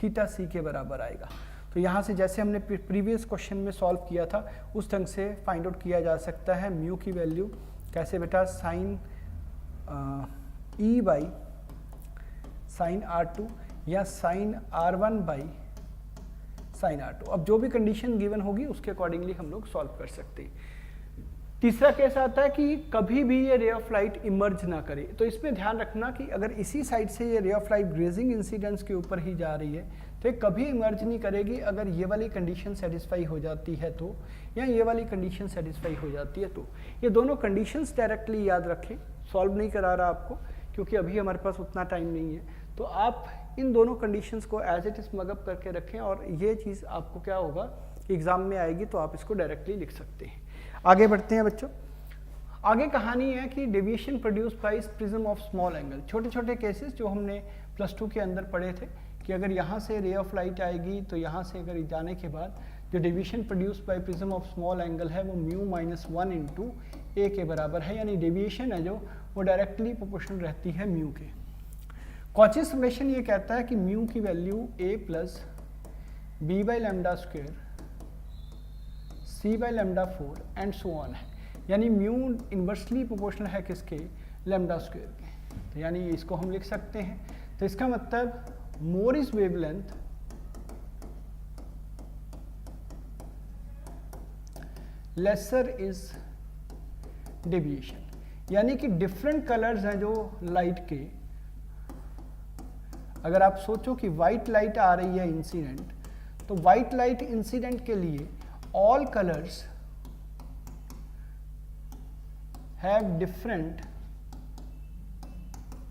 थीटा C के बराबर आएगा। तो यहाँ से जैसे हमने प्रीवियस क्वेश्चन में सॉल्व किया था उस ढंग से फाइंड आउट किया जा सकता है म्यू की वैल्यू। कैसे बेटा? Sign E by sine R2 या sign R1 by sine R2। अब जो भी कंडीशन गिवन होगी उसके अकॉर्डिंगली हम लोग सॉल्व कर सकते हैं। तीसरा केस आता है कि कभी भी ये रे ऑफ लाइट इमर्ज ना करे। तो इसमें ध्यान रखना कि अगर इसी साइड से ये रे ऑफ लाइट ग्रेजिंग इंसिडेंस के ऊपर ही जा रही है तो ये कभी इमर्ज नहीं करेगी अगर ये वाली कंडीशन सेटिस्फाई हो जाती है तो, या ये वाली कंडीशन सेटिस्फाई हो जाती है तो। ये दोनों कंडीशंस डायरेक्टली याद रखें, सॉल्व नहीं करा रहा आपको क्योंकि अभी हमारे पास उतना टाइम नहीं है। तो आप इन दोनों कंडीशंस को एज इट इज मगअप करके रखें और ये चीज़ आपको क्या होगा एग्जाम में आएगी तो आप इसको डायरेक्टली लिख सकते हैं। आगे बढ़ते हैं बच्चों। आगे कहानी है कि deviation produce by prism of small angle. छोटे छोटे केसेस जो हमने +2 के अंदर पढ़े थे कि अगर यहाँ से रे ऑफ लाइट आएगी तो यहाँ से अगर जाने के बाद जो deviation produce by prism of small angle है वो म्यू माइनस 1 इंटू ए के बराबर है, यानी डेविएशन है जो वो डायरेक्टली प्रोपोर्शनल रहती है म्यू के। कॉची समेशन ये कहता है कि म्यू की value A plus B by lambda square C by lambda 4 and so on है, यानी म्यू इन्वर्सली प्रोपोर्शनल है किसके? लैम्डा स्क्वायर के। तो यानी इसको हम लिख सकते हैं। तो इसका मतलब more is wavelength lesser is deviation, यानी कि डिफरेंट कलर्स हैं जो लाइट के। अगर आप सोचो कि वाइट लाइट आ रही है इंसिडेंट, तो वाइट लाइट इंसिडेंट के लिए ऑल कलर्स हैव डिफरेंट,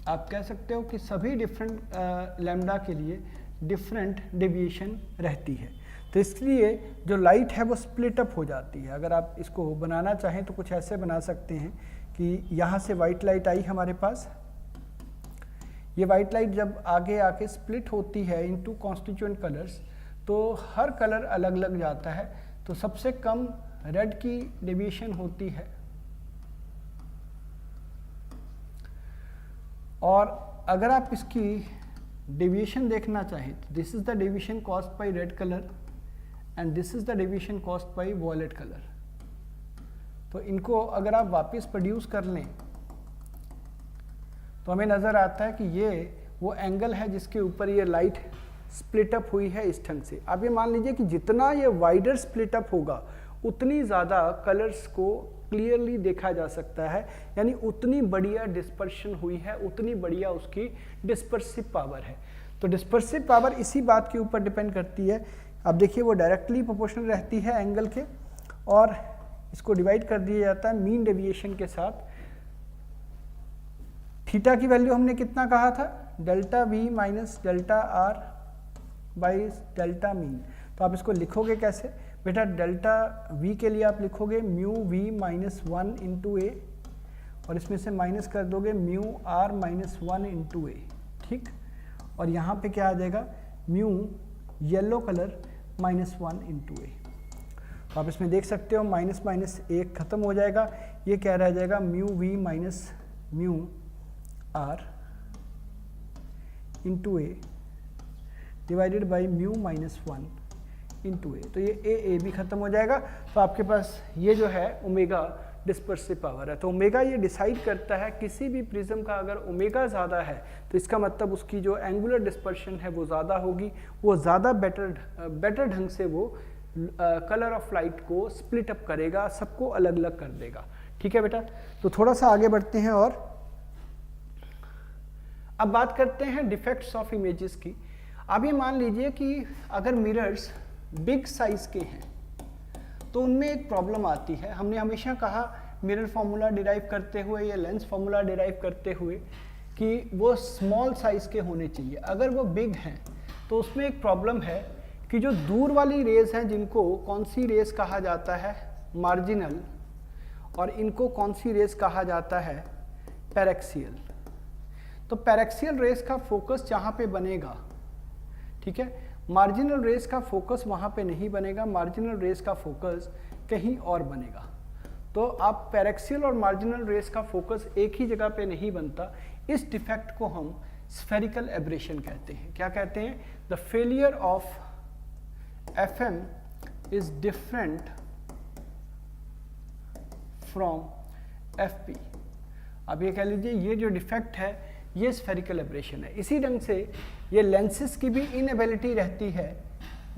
आप कह सकते हो कि सभी डिफरेंट लैम्डा के लिए डिफरेंट डेविएशन रहती है। तो इसलिए जो लाइट है वो स्प्लिट अप हो जाती है। अगर आप इसको बनाना चाहें तो कुछ ऐसे बना सकते हैं कि यहाँ से वाइट लाइट आई हमारे पास, ये वाइट लाइट जब आगे आके स्प्लिट होती है इनटू कॉन्स्टिट्यूएंट कलर्स तो हर कलर अलग अलग जाता है। तो सबसे कम रेड की डेविएशन होती है, और अगर आप इसकी डेविएशन देखना चाहें तो this is the deviation caused by red colour and this is the deviation caused by violet colour. तो इनको अगर आप वापस प्रोड्यूस कर लें तो हमें नज़र आता है कि ये वो एंगल है जिसके ऊपर ये लाइट स्प्लिट अप हुई है इस ढंग से। आप ये मान लीजिए कि जितना ये वाइडर स्प्लिट अप होगा उतनी ज़्यादा कलर्स को क्लियरली देखा जा सकता है, यानी उतनी बढ़िया डिस्पर्शन हुई है, उतनी बढ़िया उसकी डिस्पर्सिव पावर है। तो डिस्पर्सिव पावर इसी बात के ऊपर डिपेंड करती है। अब देखिए वो डायरेक्टली प्रोपोर्शनल रहती है एंगल के, और इसको डिवाइड कर दिया जाता है मीन डेविएशन के साथ। थीटा की वैल्यू हमने कितना कहा था? Delta we minus delta R by delta mean. तो आप इसको लिखोगे कैसे बेटा? डेल्टा वी के लिए आप लिखोगे mu v minus 1 into a, और इसमें से माइनस कर दोगे mu r minus 1 into a, ठीक। और यहाँ पे क्या आ जाएगा? Mu yellow colour minus 1 into a. तो आप इसमें देख सकते हो माइनस माइनस एक खत्म हो जाएगा, ये क्या रह जाएगा? Mu v minus mu r into a divided by mu minus 1 into a. तो ये ए भी खत्म हो जाएगा। तो आपके पास ये जो है ओमेगा डिस्पर्सिव पावर है। तो ओमेगा ये डिसाइड करता है किसी भी प्रिज्म का अगर ओमेगा ज़्यादा है तो इसका मतलब उसकी जो एंगुलर डिस्पर्शन है वो ज़्यादा होगी, वो ज़्यादा बेटर ढंग से वो कलर ऑफ लाइट को स्प्लिट अप करेगा, सबको अलग अलग कर देगा। ठीक है बेटा। तो थोड़ा सा आगे बढ़ते हैं और अब बात करते हैं डिफेक्ट्स ऑफ इमेजेस की। अब ये मान लीजिए कि अगर मिरर्स बिग साइज के हैं तो उनमें एक प्रॉब्लम आती है। हमने हमेशा कहा मिरर फॉर्मूला डिराइव करते हुए या लेंस फॉर्मूला डिराइव करते हुए कि वो स्मॉल साइज के होने चाहिए। अगर वो बिग हैं तो उसमें एक प्रॉब्लम है कि जो दूर वाली रेज हैं जिनको कौन सी रेज कहा जाता है? मार्जिनल, और इनको कौन सी रेज कहा जाता है? पैरेक्सियल। तो पैरेक्सियल रेज का फोकस जहाँ पे बनेगा, ठीक है, मार्जिनल रेज का फोकस वहाँ पे नहीं बनेगा, मार्जिनल रेज का फोकस कहीं और बनेगा। तो आप पैरेक्सियल और मार्जिनल रेस का फोकस एक ही जगह पे नहीं बनता। इस डिफेक्ट को हम स्फेरिकल एब्रेशन कहते हैं। क्या कहते हैं? The failure of FM is different from FP। अब ये कह लीजिए ये जो डिफेक्ट है ये स्फेरिकल एब्रेशन है। इसी ढंग से ये लेंसेज की भी इनएबिलिटी रहती है,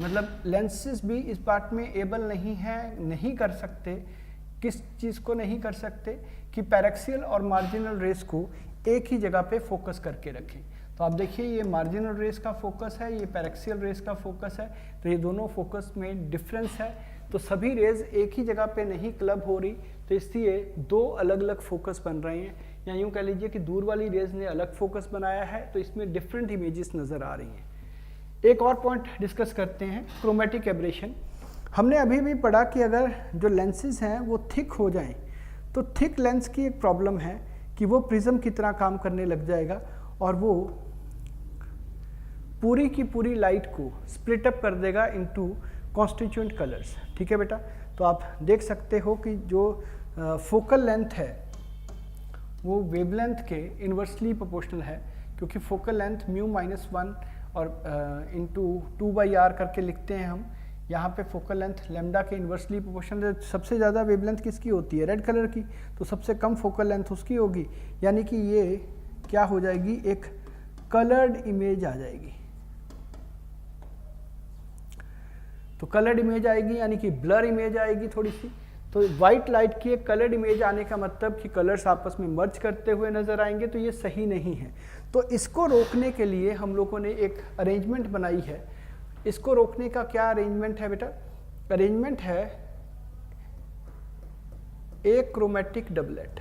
मतलब लेंसेज भी इस बात में एबल नहीं है, नहीं कर सकते। किस चीज़ को नहीं कर सकते? कि पैरेक्सियल और मार्जिनल रेस को एक ही जगह पे फोकस करके रखें। तो आप देखिए ये मार्जिनल रेस का फोकस है, ये पैरेक्सियल रेस का फोकस है, तो ये दोनों फोकस में डिफरेंस है। तो सभी रेज एक ही जगह पे नहीं क्लब हो रही, तो इसलिए दो अलग अलग फोकस बन रहे हैं। या यूँ कह लीजिए कि दूर वाली रेज ने अलग फोकस बनाया है, तो इसमें डिफरेंट इमेजेस नज़र आ रही हैं। एक और पॉइंट डिस्कस करते हैं, क्रोमेटिक एब्रेशन। हमने अभी भी पढ़ा कि अगर जो लेंसेज हैं वो थिक हो जाएं, तो थिक लेंस की एक प्रॉब्लम है कि वो प्रिज्म की तरह काम करने लग जाएगा और वो पूरी की पूरी लाइट को स्प्लिट अप कर देगा इनटू कॉन्स्टिट्यूएंट कलर्स। ठीक है बेटा, तो आप देख सकते हो कि जो फोकल लेंथ है वो वेवलेंथ के इन्वर्सली प्रोपोर्शनल है, क्योंकि फोकल लेंथ μ-1 और इंटू 2/r करके लिखते हैं हम। यहाँ पे फोकल लेंथ लैम्डा के इन्वर्सली प्रोपोर्शनल है। सबसे ज़्यादा वेवलेंथ किसकी होती है? रेड कलर की, तो सबसे कम फोकल लेंथ उसकी होगी, यानी कि ये क्या हो जाएगी? एक कलर्ड इमेज आ जाएगी। तो कलर्ड इमेज आएगी यानी कि ब्लर इमेज आएगी थोड़ी सी। तो वाइट लाइट की एक कलर्ड इमेज आने का मतलब कि कलर्स आपस में मर्ज करते हुए नजर आएंगे, तो ये सही नहीं है। तो इसको रोकने के लिए हम लोगों ने एक अरेंजमेंट बनाई है। इसको रोकने का क्या अरेंजमेंट है बेटा? अरेंजमेंट है एक क्रोमेटिक डबलेट।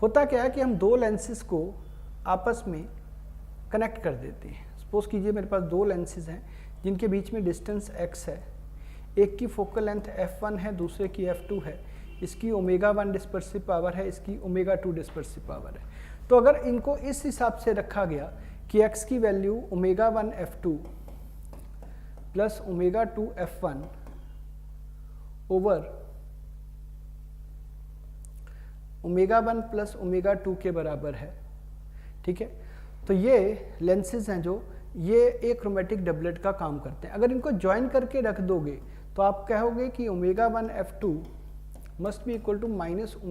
होता क्या है कि हम दो लेंसेज को आपस में कनेक्ट कर देते हैं। सपोज कीजिए मेरे पास दो लेंसेज हैं जिनके बीच में डिस्टेंस x है। एक की फोकल लेंथ f1 है, दूसरे की f2 है। इसकी ω1 डिस्पर्सिव पावर है, इसकी ω2 डिस्पर्सिव पावर है। तो अगर इनको इस हिसाब से रखा गया कि x की value ω1 f2 plus ω2 f1 over ω1 plus ω2 के बराबर है। ठीक है, तो ये लेंसेज हैं जो ये एक क्रोमेटिक डबलेट का काम करते हैं। अगर इनको ज्वाइन करके रख दोगे तो आप कहोगे कि ω1 f2 must be equal to minus ω2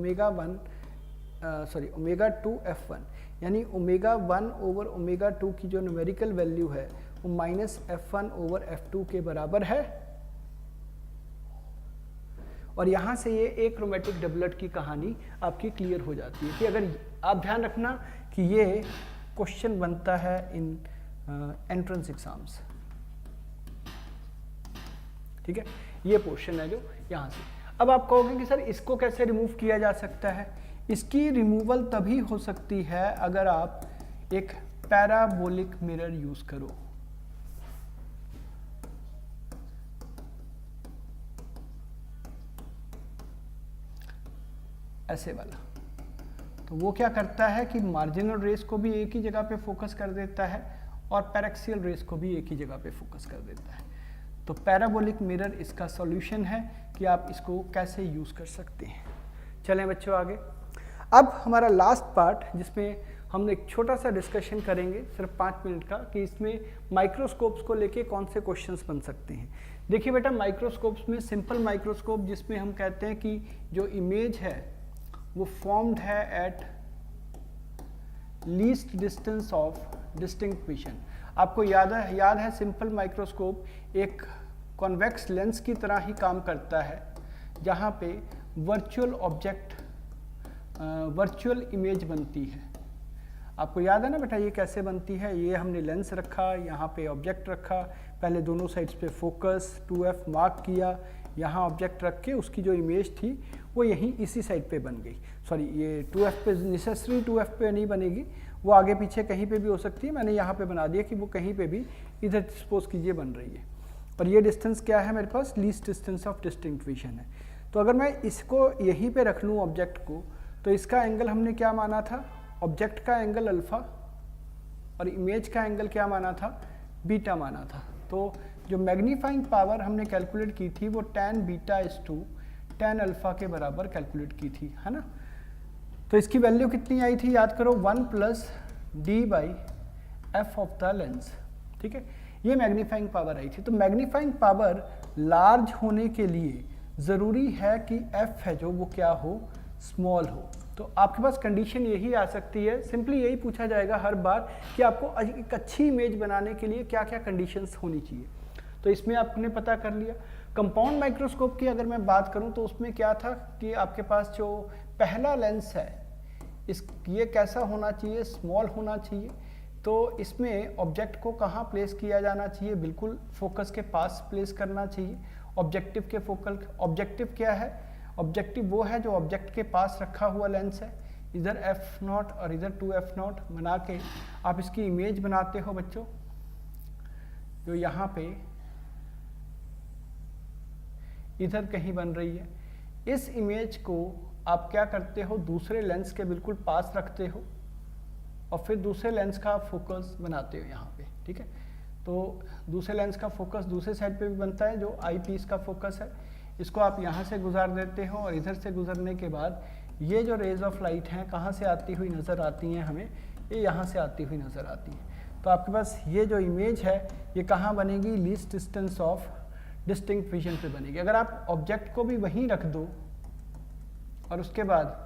f1, यानी ω1 ओवर ω2 की जो न्यूमेरिकल वैल्यू है वो माइनस f1 ओवर f2 के बराबर है। और यहाँ से ये एक क्रोमेटिक डबलेट की कहानी आपकी क्लियर हो जाती है। कि अगर आप ध्यान रखना कि ये क्वेश्चन बनता है इन एंट्रेंस एग्जाम्स। ठीक है, ये पोर्शन है जो यहाँ से। अब आप कहोगे कि सर इसको कैसे रिमूव किया जा सकता है? इसकी रिमूवल तभी हो सकती है अगर आप एक पैराबोलिक मिरर यूज करो। ऐसे वाला। तो वो क्या करता है कि मार्जिनल रेस को भी एक ही जगह पे फोकस कर देता है और पैरेक्सियल रेस को भी एक ही जगह पे फोकस कर देता है। तो पैराबोलिक मिरर इसका सॉल्यूशन है कि आप इसको कैसे यूज कर सकते हैं। चलें बच्चों आगे। अब हमारा लास्ट पार्ट जिसमें हम एक छोटा सा डिस्कशन करेंगे सिर्फ 5 मिनट का, कि इसमें माइक्रोस्कोप्स को लेके कौन से क्वेश्चंस बन सकते हैं। देखिए बेटा, माइक्रोस्कोप्स में सिंपल माइक्रोस्कोप जिसमें हम कहते हैं कि जो इमेज है वो फॉर्म्ड है at least distance of distinct vision. आपको याद है सिंपल माइक्रोस्कोप एक कॉन्वेक्स लेंस की तरह ही काम करता है, जहाँ पे वर्चुअल इमेज बनती है। आपको याद है ना बेटा ये कैसे बनती है? ये हमने लेंस रखा, यहाँ पे ऑब्जेक्ट रखा, पहले दोनों साइड्स पे फोकस 2f मार्क किया, यहाँ ऑब्जेक्ट रख के उसकी जो इमेज थी वो यहीं इसी साइड पे बन गई। सॉरी, ये 2f पे नेसेसरी 2f पे नहीं बनेगी, वो आगे पीछे कहीं पे भी हो सकती है। मैंने यहाँ पे बना दिया कि वो कहीं पे भी इधर सपोज कीजिए बन रही है। और ये डिस्टेंस क्या है मेरे पास? Least distance of distinct vision है। तो अगर मैं इसको यहीं पे रख लूँ ऑब्जेक्ट को, तो इसका एंगल हमने क्या माना था? ऑब्जेक्ट का एंगल अल्फा और इमेज का एंगल क्या माना था? बीटा माना था। तो जो मैग्नीफाइंग पावर हमने कैलकुलेट की थी वो tan beta is two tan alpha के बराबर कैलकुलेट की थी, है ना। तो इसकी वैल्यू कितनी आई थी, याद करो, 1 plus D by F of the lens, ठीक है। ये मैग्नीफाइंग पावर आई थी। तो मैग्नीफाइंग पावर लार्ज होने के लिए ज़रूरी है कि एफ है जो वो क्या हो, स्मॉल हो। तो आपके पास कंडीशन यही आ सकती है, सिंपली यही पूछा जाएगा हर बार कि आपको एक अच्छी इमेज बनाने के लिए क्या क्या कंडीशंस होनी चाहिए। तो इसमें आपने पता कर लिया। कंपाउंड माइक्रोस्कोप की अगर मैं बात करूं तो उसमें क्या था कि आपके पास जो पहला लेंस है ये कैसा होना चाहिए, स्मॉल होना चाहिए। तो इसमें ऑब्जेक्ट को कहाँ प्लेस किया जाना चाहिए, बिल्कुल फोकस के पास प्लेस करना चाहिए। ऑब्जेक्टिव के फोकल, ऑब्जेक्टिव क्या है, ऑब्जेक्टिव वो है जो ऑब्जेक्ट के पास रखा हुआ लेंस है। इधर f0 और इधर 2f0 बना के आप इसकी इमेज बनाते हो बच्चों, जो यहाँ पे इधर कहीं बन रही है। इस इमेज को आप क्या करते हो, दूसरे लेंस के बिल्कुल पास रखते हो और फिर दूसरे लेंस का फोकस बनाते हो यहाँ पे, ठीक है। तो दूसरे लेंस का फोकस दूसरे साइड पे भी बनता है, जो आई पीस का फोकस है। इसको आप यहाँ से गुजार देते हो और इधर से गुजरने के बाद ये जो रेज ऑफ लाइट हैं कहाँ से आती हुई नज़र आती हैं हमें, ये यहाँ से आती हुई नज़र आती हैं। तो आपके पास ये जो इमेज है ये कहाँ बनेगी, least distance of distinct vision पे बनेगी। अगर आप ऑब्जेक्ट को भी वहीं रख दो और उसके बाद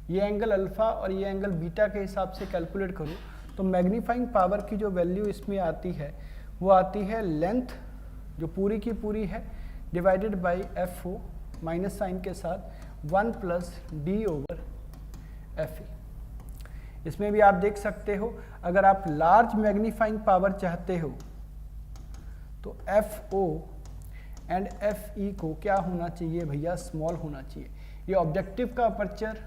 ये एंगल अल्फ़ा और ये एंगल बीटा के हिसाब से कैलकुलेट करो, तो मैग्नीफाइंग पावर की जो वैल्यू इसमें आती है वो आती है लेंथ जो पूरी की पूरी है divided by F O minus sign के साथ 1 plus D over F E. इसमें भी आप देख सकते हो, अगर आप लार्ज मैग्नीफाइंग पावर चाहते हो तो F O and F E को क्या होना चाहिए भैया, स्मॉल होना चाहिए। ये ऑब्जेक्टिव का अपर्चर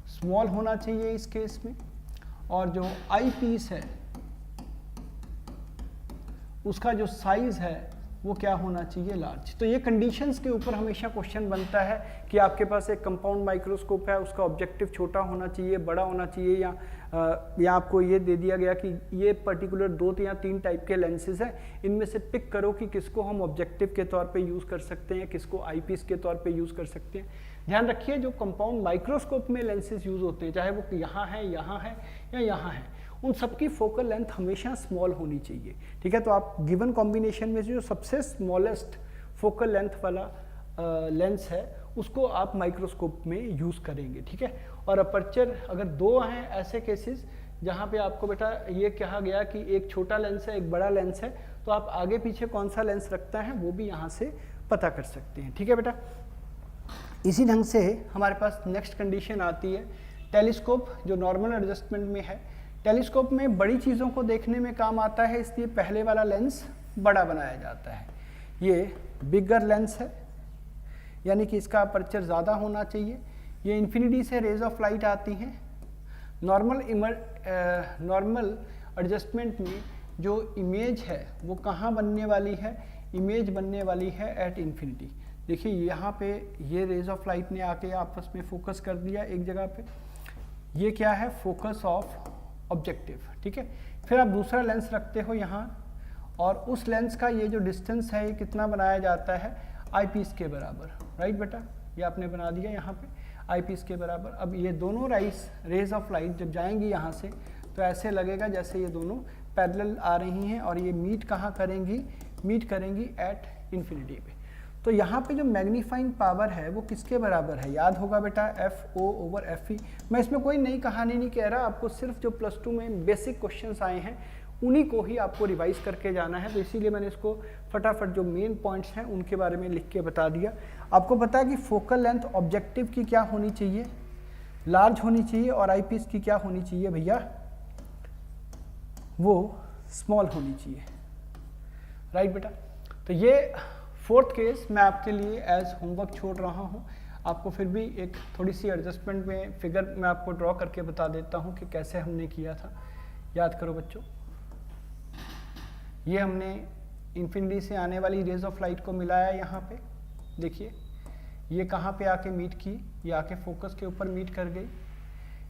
स्मॉल होना चाहिए इस केस में, और जो आई पीस है उसका जो साइज है वो क्या होना चाहिए, लार्ज। तो ये कंडीशंस के ऊपर हमेशा क्वेश्चन बनता है कि आपके पास एक कंपाउंड माइक्रोस्कोप है, उसका ऑब्जेक्टिव छोटा होना चाहिए, बड़ा होना चाहिए, या आपको ये दे दिया गया कि ये पर्टिकुलर 2 या 3 टाइप के लेंसेज हैं, इनमें से पिक करो कि किसको हम ऑब्जेक्टिव के तौर पे यूज़ कर सकते हैं, किसको आई पीस के तौर पे यूज़ कर सकते हैं। ध्यान रखिए जो कंपाउंड माइक्रोस्कोप में लेंसेज यूज़ होते हैं, चाहे वो यहाँ है या यहाँ है, उन सबकी फोकल लेंथ हमेशा स्मॉल होनी चाहिए, ठीक है। तो आप गिवन कॉम्बिनेशन में जो सबसे स्मॉलेस्ट फोकल लेंथ वाला लेंस है उसको आप माइक्रोस्कोप में यूज़ करेंगे, ठीक है। और अपर्चर अगर 2 हैं ऐसे केसेस जहाँ पे आपको बेटा ये कहा गया कि एक छोटा लेंस है एक बड़ा लेंस है, तो आप आगे पीछे कौन सा लेंस रखता है वो भी यहाँ से पता कर सकते हैं, ठीक है बेटा। इसी ढंग से हमारे पास नेक्स्ट कंडीशन आती है टेलीस्कोप, जो नॉर्मल एडजस्टमेंट में है। टेलीस्कोप में बड़ी चीज़ों को देखने में काम आता है, इसलिए पहले वाला लेंस बड़ा बनाया जाता है। ये बिगर लेंस है, यानी कि इसका अपर्चर ज़्यादा होना चाहिए। ये इन्फिनिटी से रेज ऑफ लाइट आती हैं। नॉर्मल एडजस्टमेंट में जो इमेज है वो कहाँ बनने वाली है, इमेज बनने वाली है एट इन्फिनिटी। देखिए यहाँ पे ये रेज ऑफ लाइट ने आके आपस में फोकस कर दिया एक जगह पे, ये क्या है, फोकस ऑफ ऑब्जेक्टिव, ठीक है। फिर आप दूसरा लेंस रखते हो यहाँ, और उस लेंस का ये जो डिस्टेंस है ये कितना बनाया जाता है, आई पीस के बराबर, राइट बेटा, ये आपने बना दिया यहाँ पे आई पीस के बराबर। अब ये दोनों रेज ऑफ लाइट जब जाएंगी यहाँ से तो ऐसे लगेगा जैसे ये दोनों पैरेलल आ रही हैं, और ये मीट कहाँ करेंगी, मीट करेंगी एट इन्फिनिटी पे। तो यहाँ पे जो मैग्नीफाइंग पावर है वो किसके बराबर है, याद होगा बेटा, F O over F E. मैं इसमें कोई नई कहानी नहीं कह रहा, आपको सिर्फ जो +2 में बेसिक क्वेश्चंस आए हैं उन्हीं को ही आपको रिवाइज करके जाना है। तो इसीलिए मैंने इसको फटाफट जो मेन पॉइंट्स हैं उनके बारे में लिख के बता दिया। आपको पता है कि फोकल लेंथ ऑब्जेक्टिव की क्या होनी चाहिए, लार्ज होनी चाहिए, और आई पीस की क्या होनी चाहिए भैया, वो स्मॉल होनी चाहिए, राइट बेटा। तो ये 4th केस मैं आपके लिए एज होमवर्क छोड़ रहा हूँ। आपको फिर भी एक थोड़ी सी एडजस्टमेंट में फिगर मैं आपको ड्रॉ करके बता देता हूँ कि कैसे हमने किया था। याद करो बच्चों, ये हमने इन्फिनिटी से आने वाली रेज ऑफ लाइट को मिलाया यहाँ पे, देखिए ये कहाँ पे आके मीट की, ये आके फोकस के ऊपर मीट कर गई।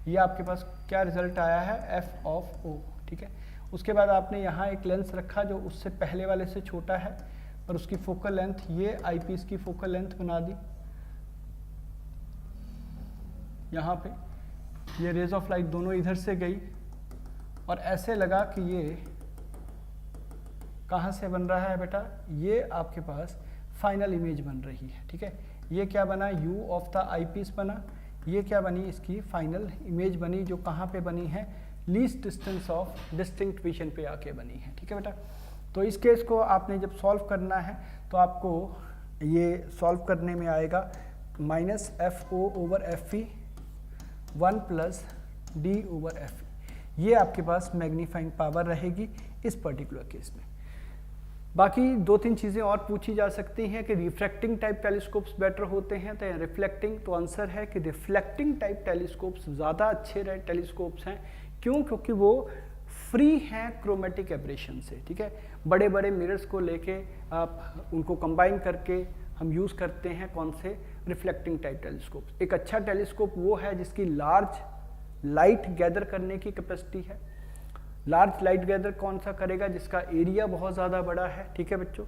ये आपके पास क्या रिजल्ट आया है, एफ ऑफ ओ, ठीक है। उसके बाद आपने यहाँ एक लेंस रखा जो उससे पहले वाले से छोटा है, और उसकी फोकल लेंथ, ये आईपीस की फोकल लेंथ बना दी। यहाँ पे ये रेज ऑफ लाइट दोनों इधर से गई और ऐसे लगा कि ये कहाँ से बन रहा है बेटा, ये आपके पास फाइनल इमेज बन रही है। ठीक है, ये क्या बना, यू ऑफ द आईपीस बना, ये क्या बनी, इसकी फाइनल इमेज बनी, जो कहाँ पे बनी है, least distance of distinct vision पे आके बनी है। ठीक है बेटा, तो इस केस को आपने जब सॉल्व करना है तो आपको ये सॉल्व करने में आएगा minus F O over F E 1 plus D over F E, ये आपके पास मैग्नीफाइंग पावर रहेगी इस पर्टिकुलर केस में। बाकी 2-3 चीज़ें और पूछी जा सकती हैं कि रिफ्रैक्टिंग टाइप टेलीस्कोप्स बेटर होते हैं तो रिफ्लेक्टिंग, तो आंसर है कि रिफ्लेक्टिंग टाइप टेलीस्कोप्स ज़्यादा अच्छे टेलीस्कोप्स हैं। क्यों? क्योंकि वो फ्री हैं क्रोमेटिक एब्रेशन से। ठीक है, बड़े बड़े मिरर्स को लेके आप उनको कंबाइन करके हम यूज़ करते हैं कौन से, रिफ्लेक्टिंग टाइप टेलीस्कोप्स। एक अच्छा टेलीस्कोप वो है जिसकी लार्ज लाइट गैदर करने की कैपेसिटी है। लार्ज लाइट गैदर कौन सा करेगा, जिसका एरिया बहुत ज़्यादा बड़ा है। ठीक है बच्चों,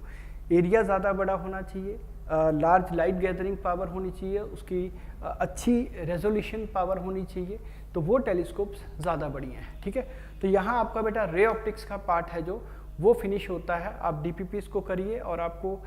एरिया ज़्यादा बड़ा होना चाहिए, लार्ज लाइट गैदरिंग पावर होनी चाहिए, उसकी अच्छी रेजोल्यूशन पावर होनी चाहिए, तो वो टेलीस्कोप्स ज़्यादा बढ़िया हैं। ठीक है, तो यहाँ आपका बेटा रे ऑप्टिक्स का पार्ट है जो वो फिनिश होता है। आप डीपीपीस को करिए और आपको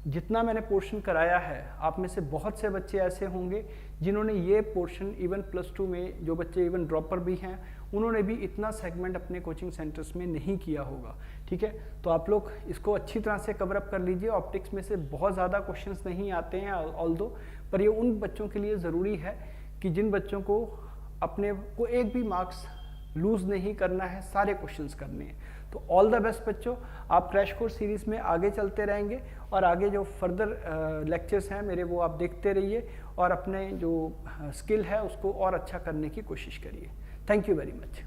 जितना मैंने पोर्शन कराया है, आप में से बहुत से बच्चे ऐसे होंगे जिन्होंने ये पोर्शन इवन +2 में, जो बच्चे इवन ड्रॉपर भी हैं, उन्होंने भी इतना सेगमेंट अपने कोचिंग सेंटर्स में नहीं किया होगा। ठीक है, तो आप लोग इसको अच्छी तरह से कवर अप कर लीजिए। ऑप्टिक्स में से बहुत ज़्यादा क्वेश्चंस नहीं आते हैं ऑल्दो, पर ये उन बच्चों के लिए ज़रूरी है कि जिन बच्चों को अपने को एक भी मार्क्स लूज़ नहीं करना है, सारे क्वेश्चंस करने हैं। तो ऑल द बेस्ट बच्चों, आप क्रैश कोर्स सीरीज़ में आगे चलते रहेंगे और आगे जो फर्दर लेक्चर्स हैं मेरे वो आप देखते रहिए और अपने जो स्किल है उसको और अच्छा करने की कोशिश करिए। Thank you very much.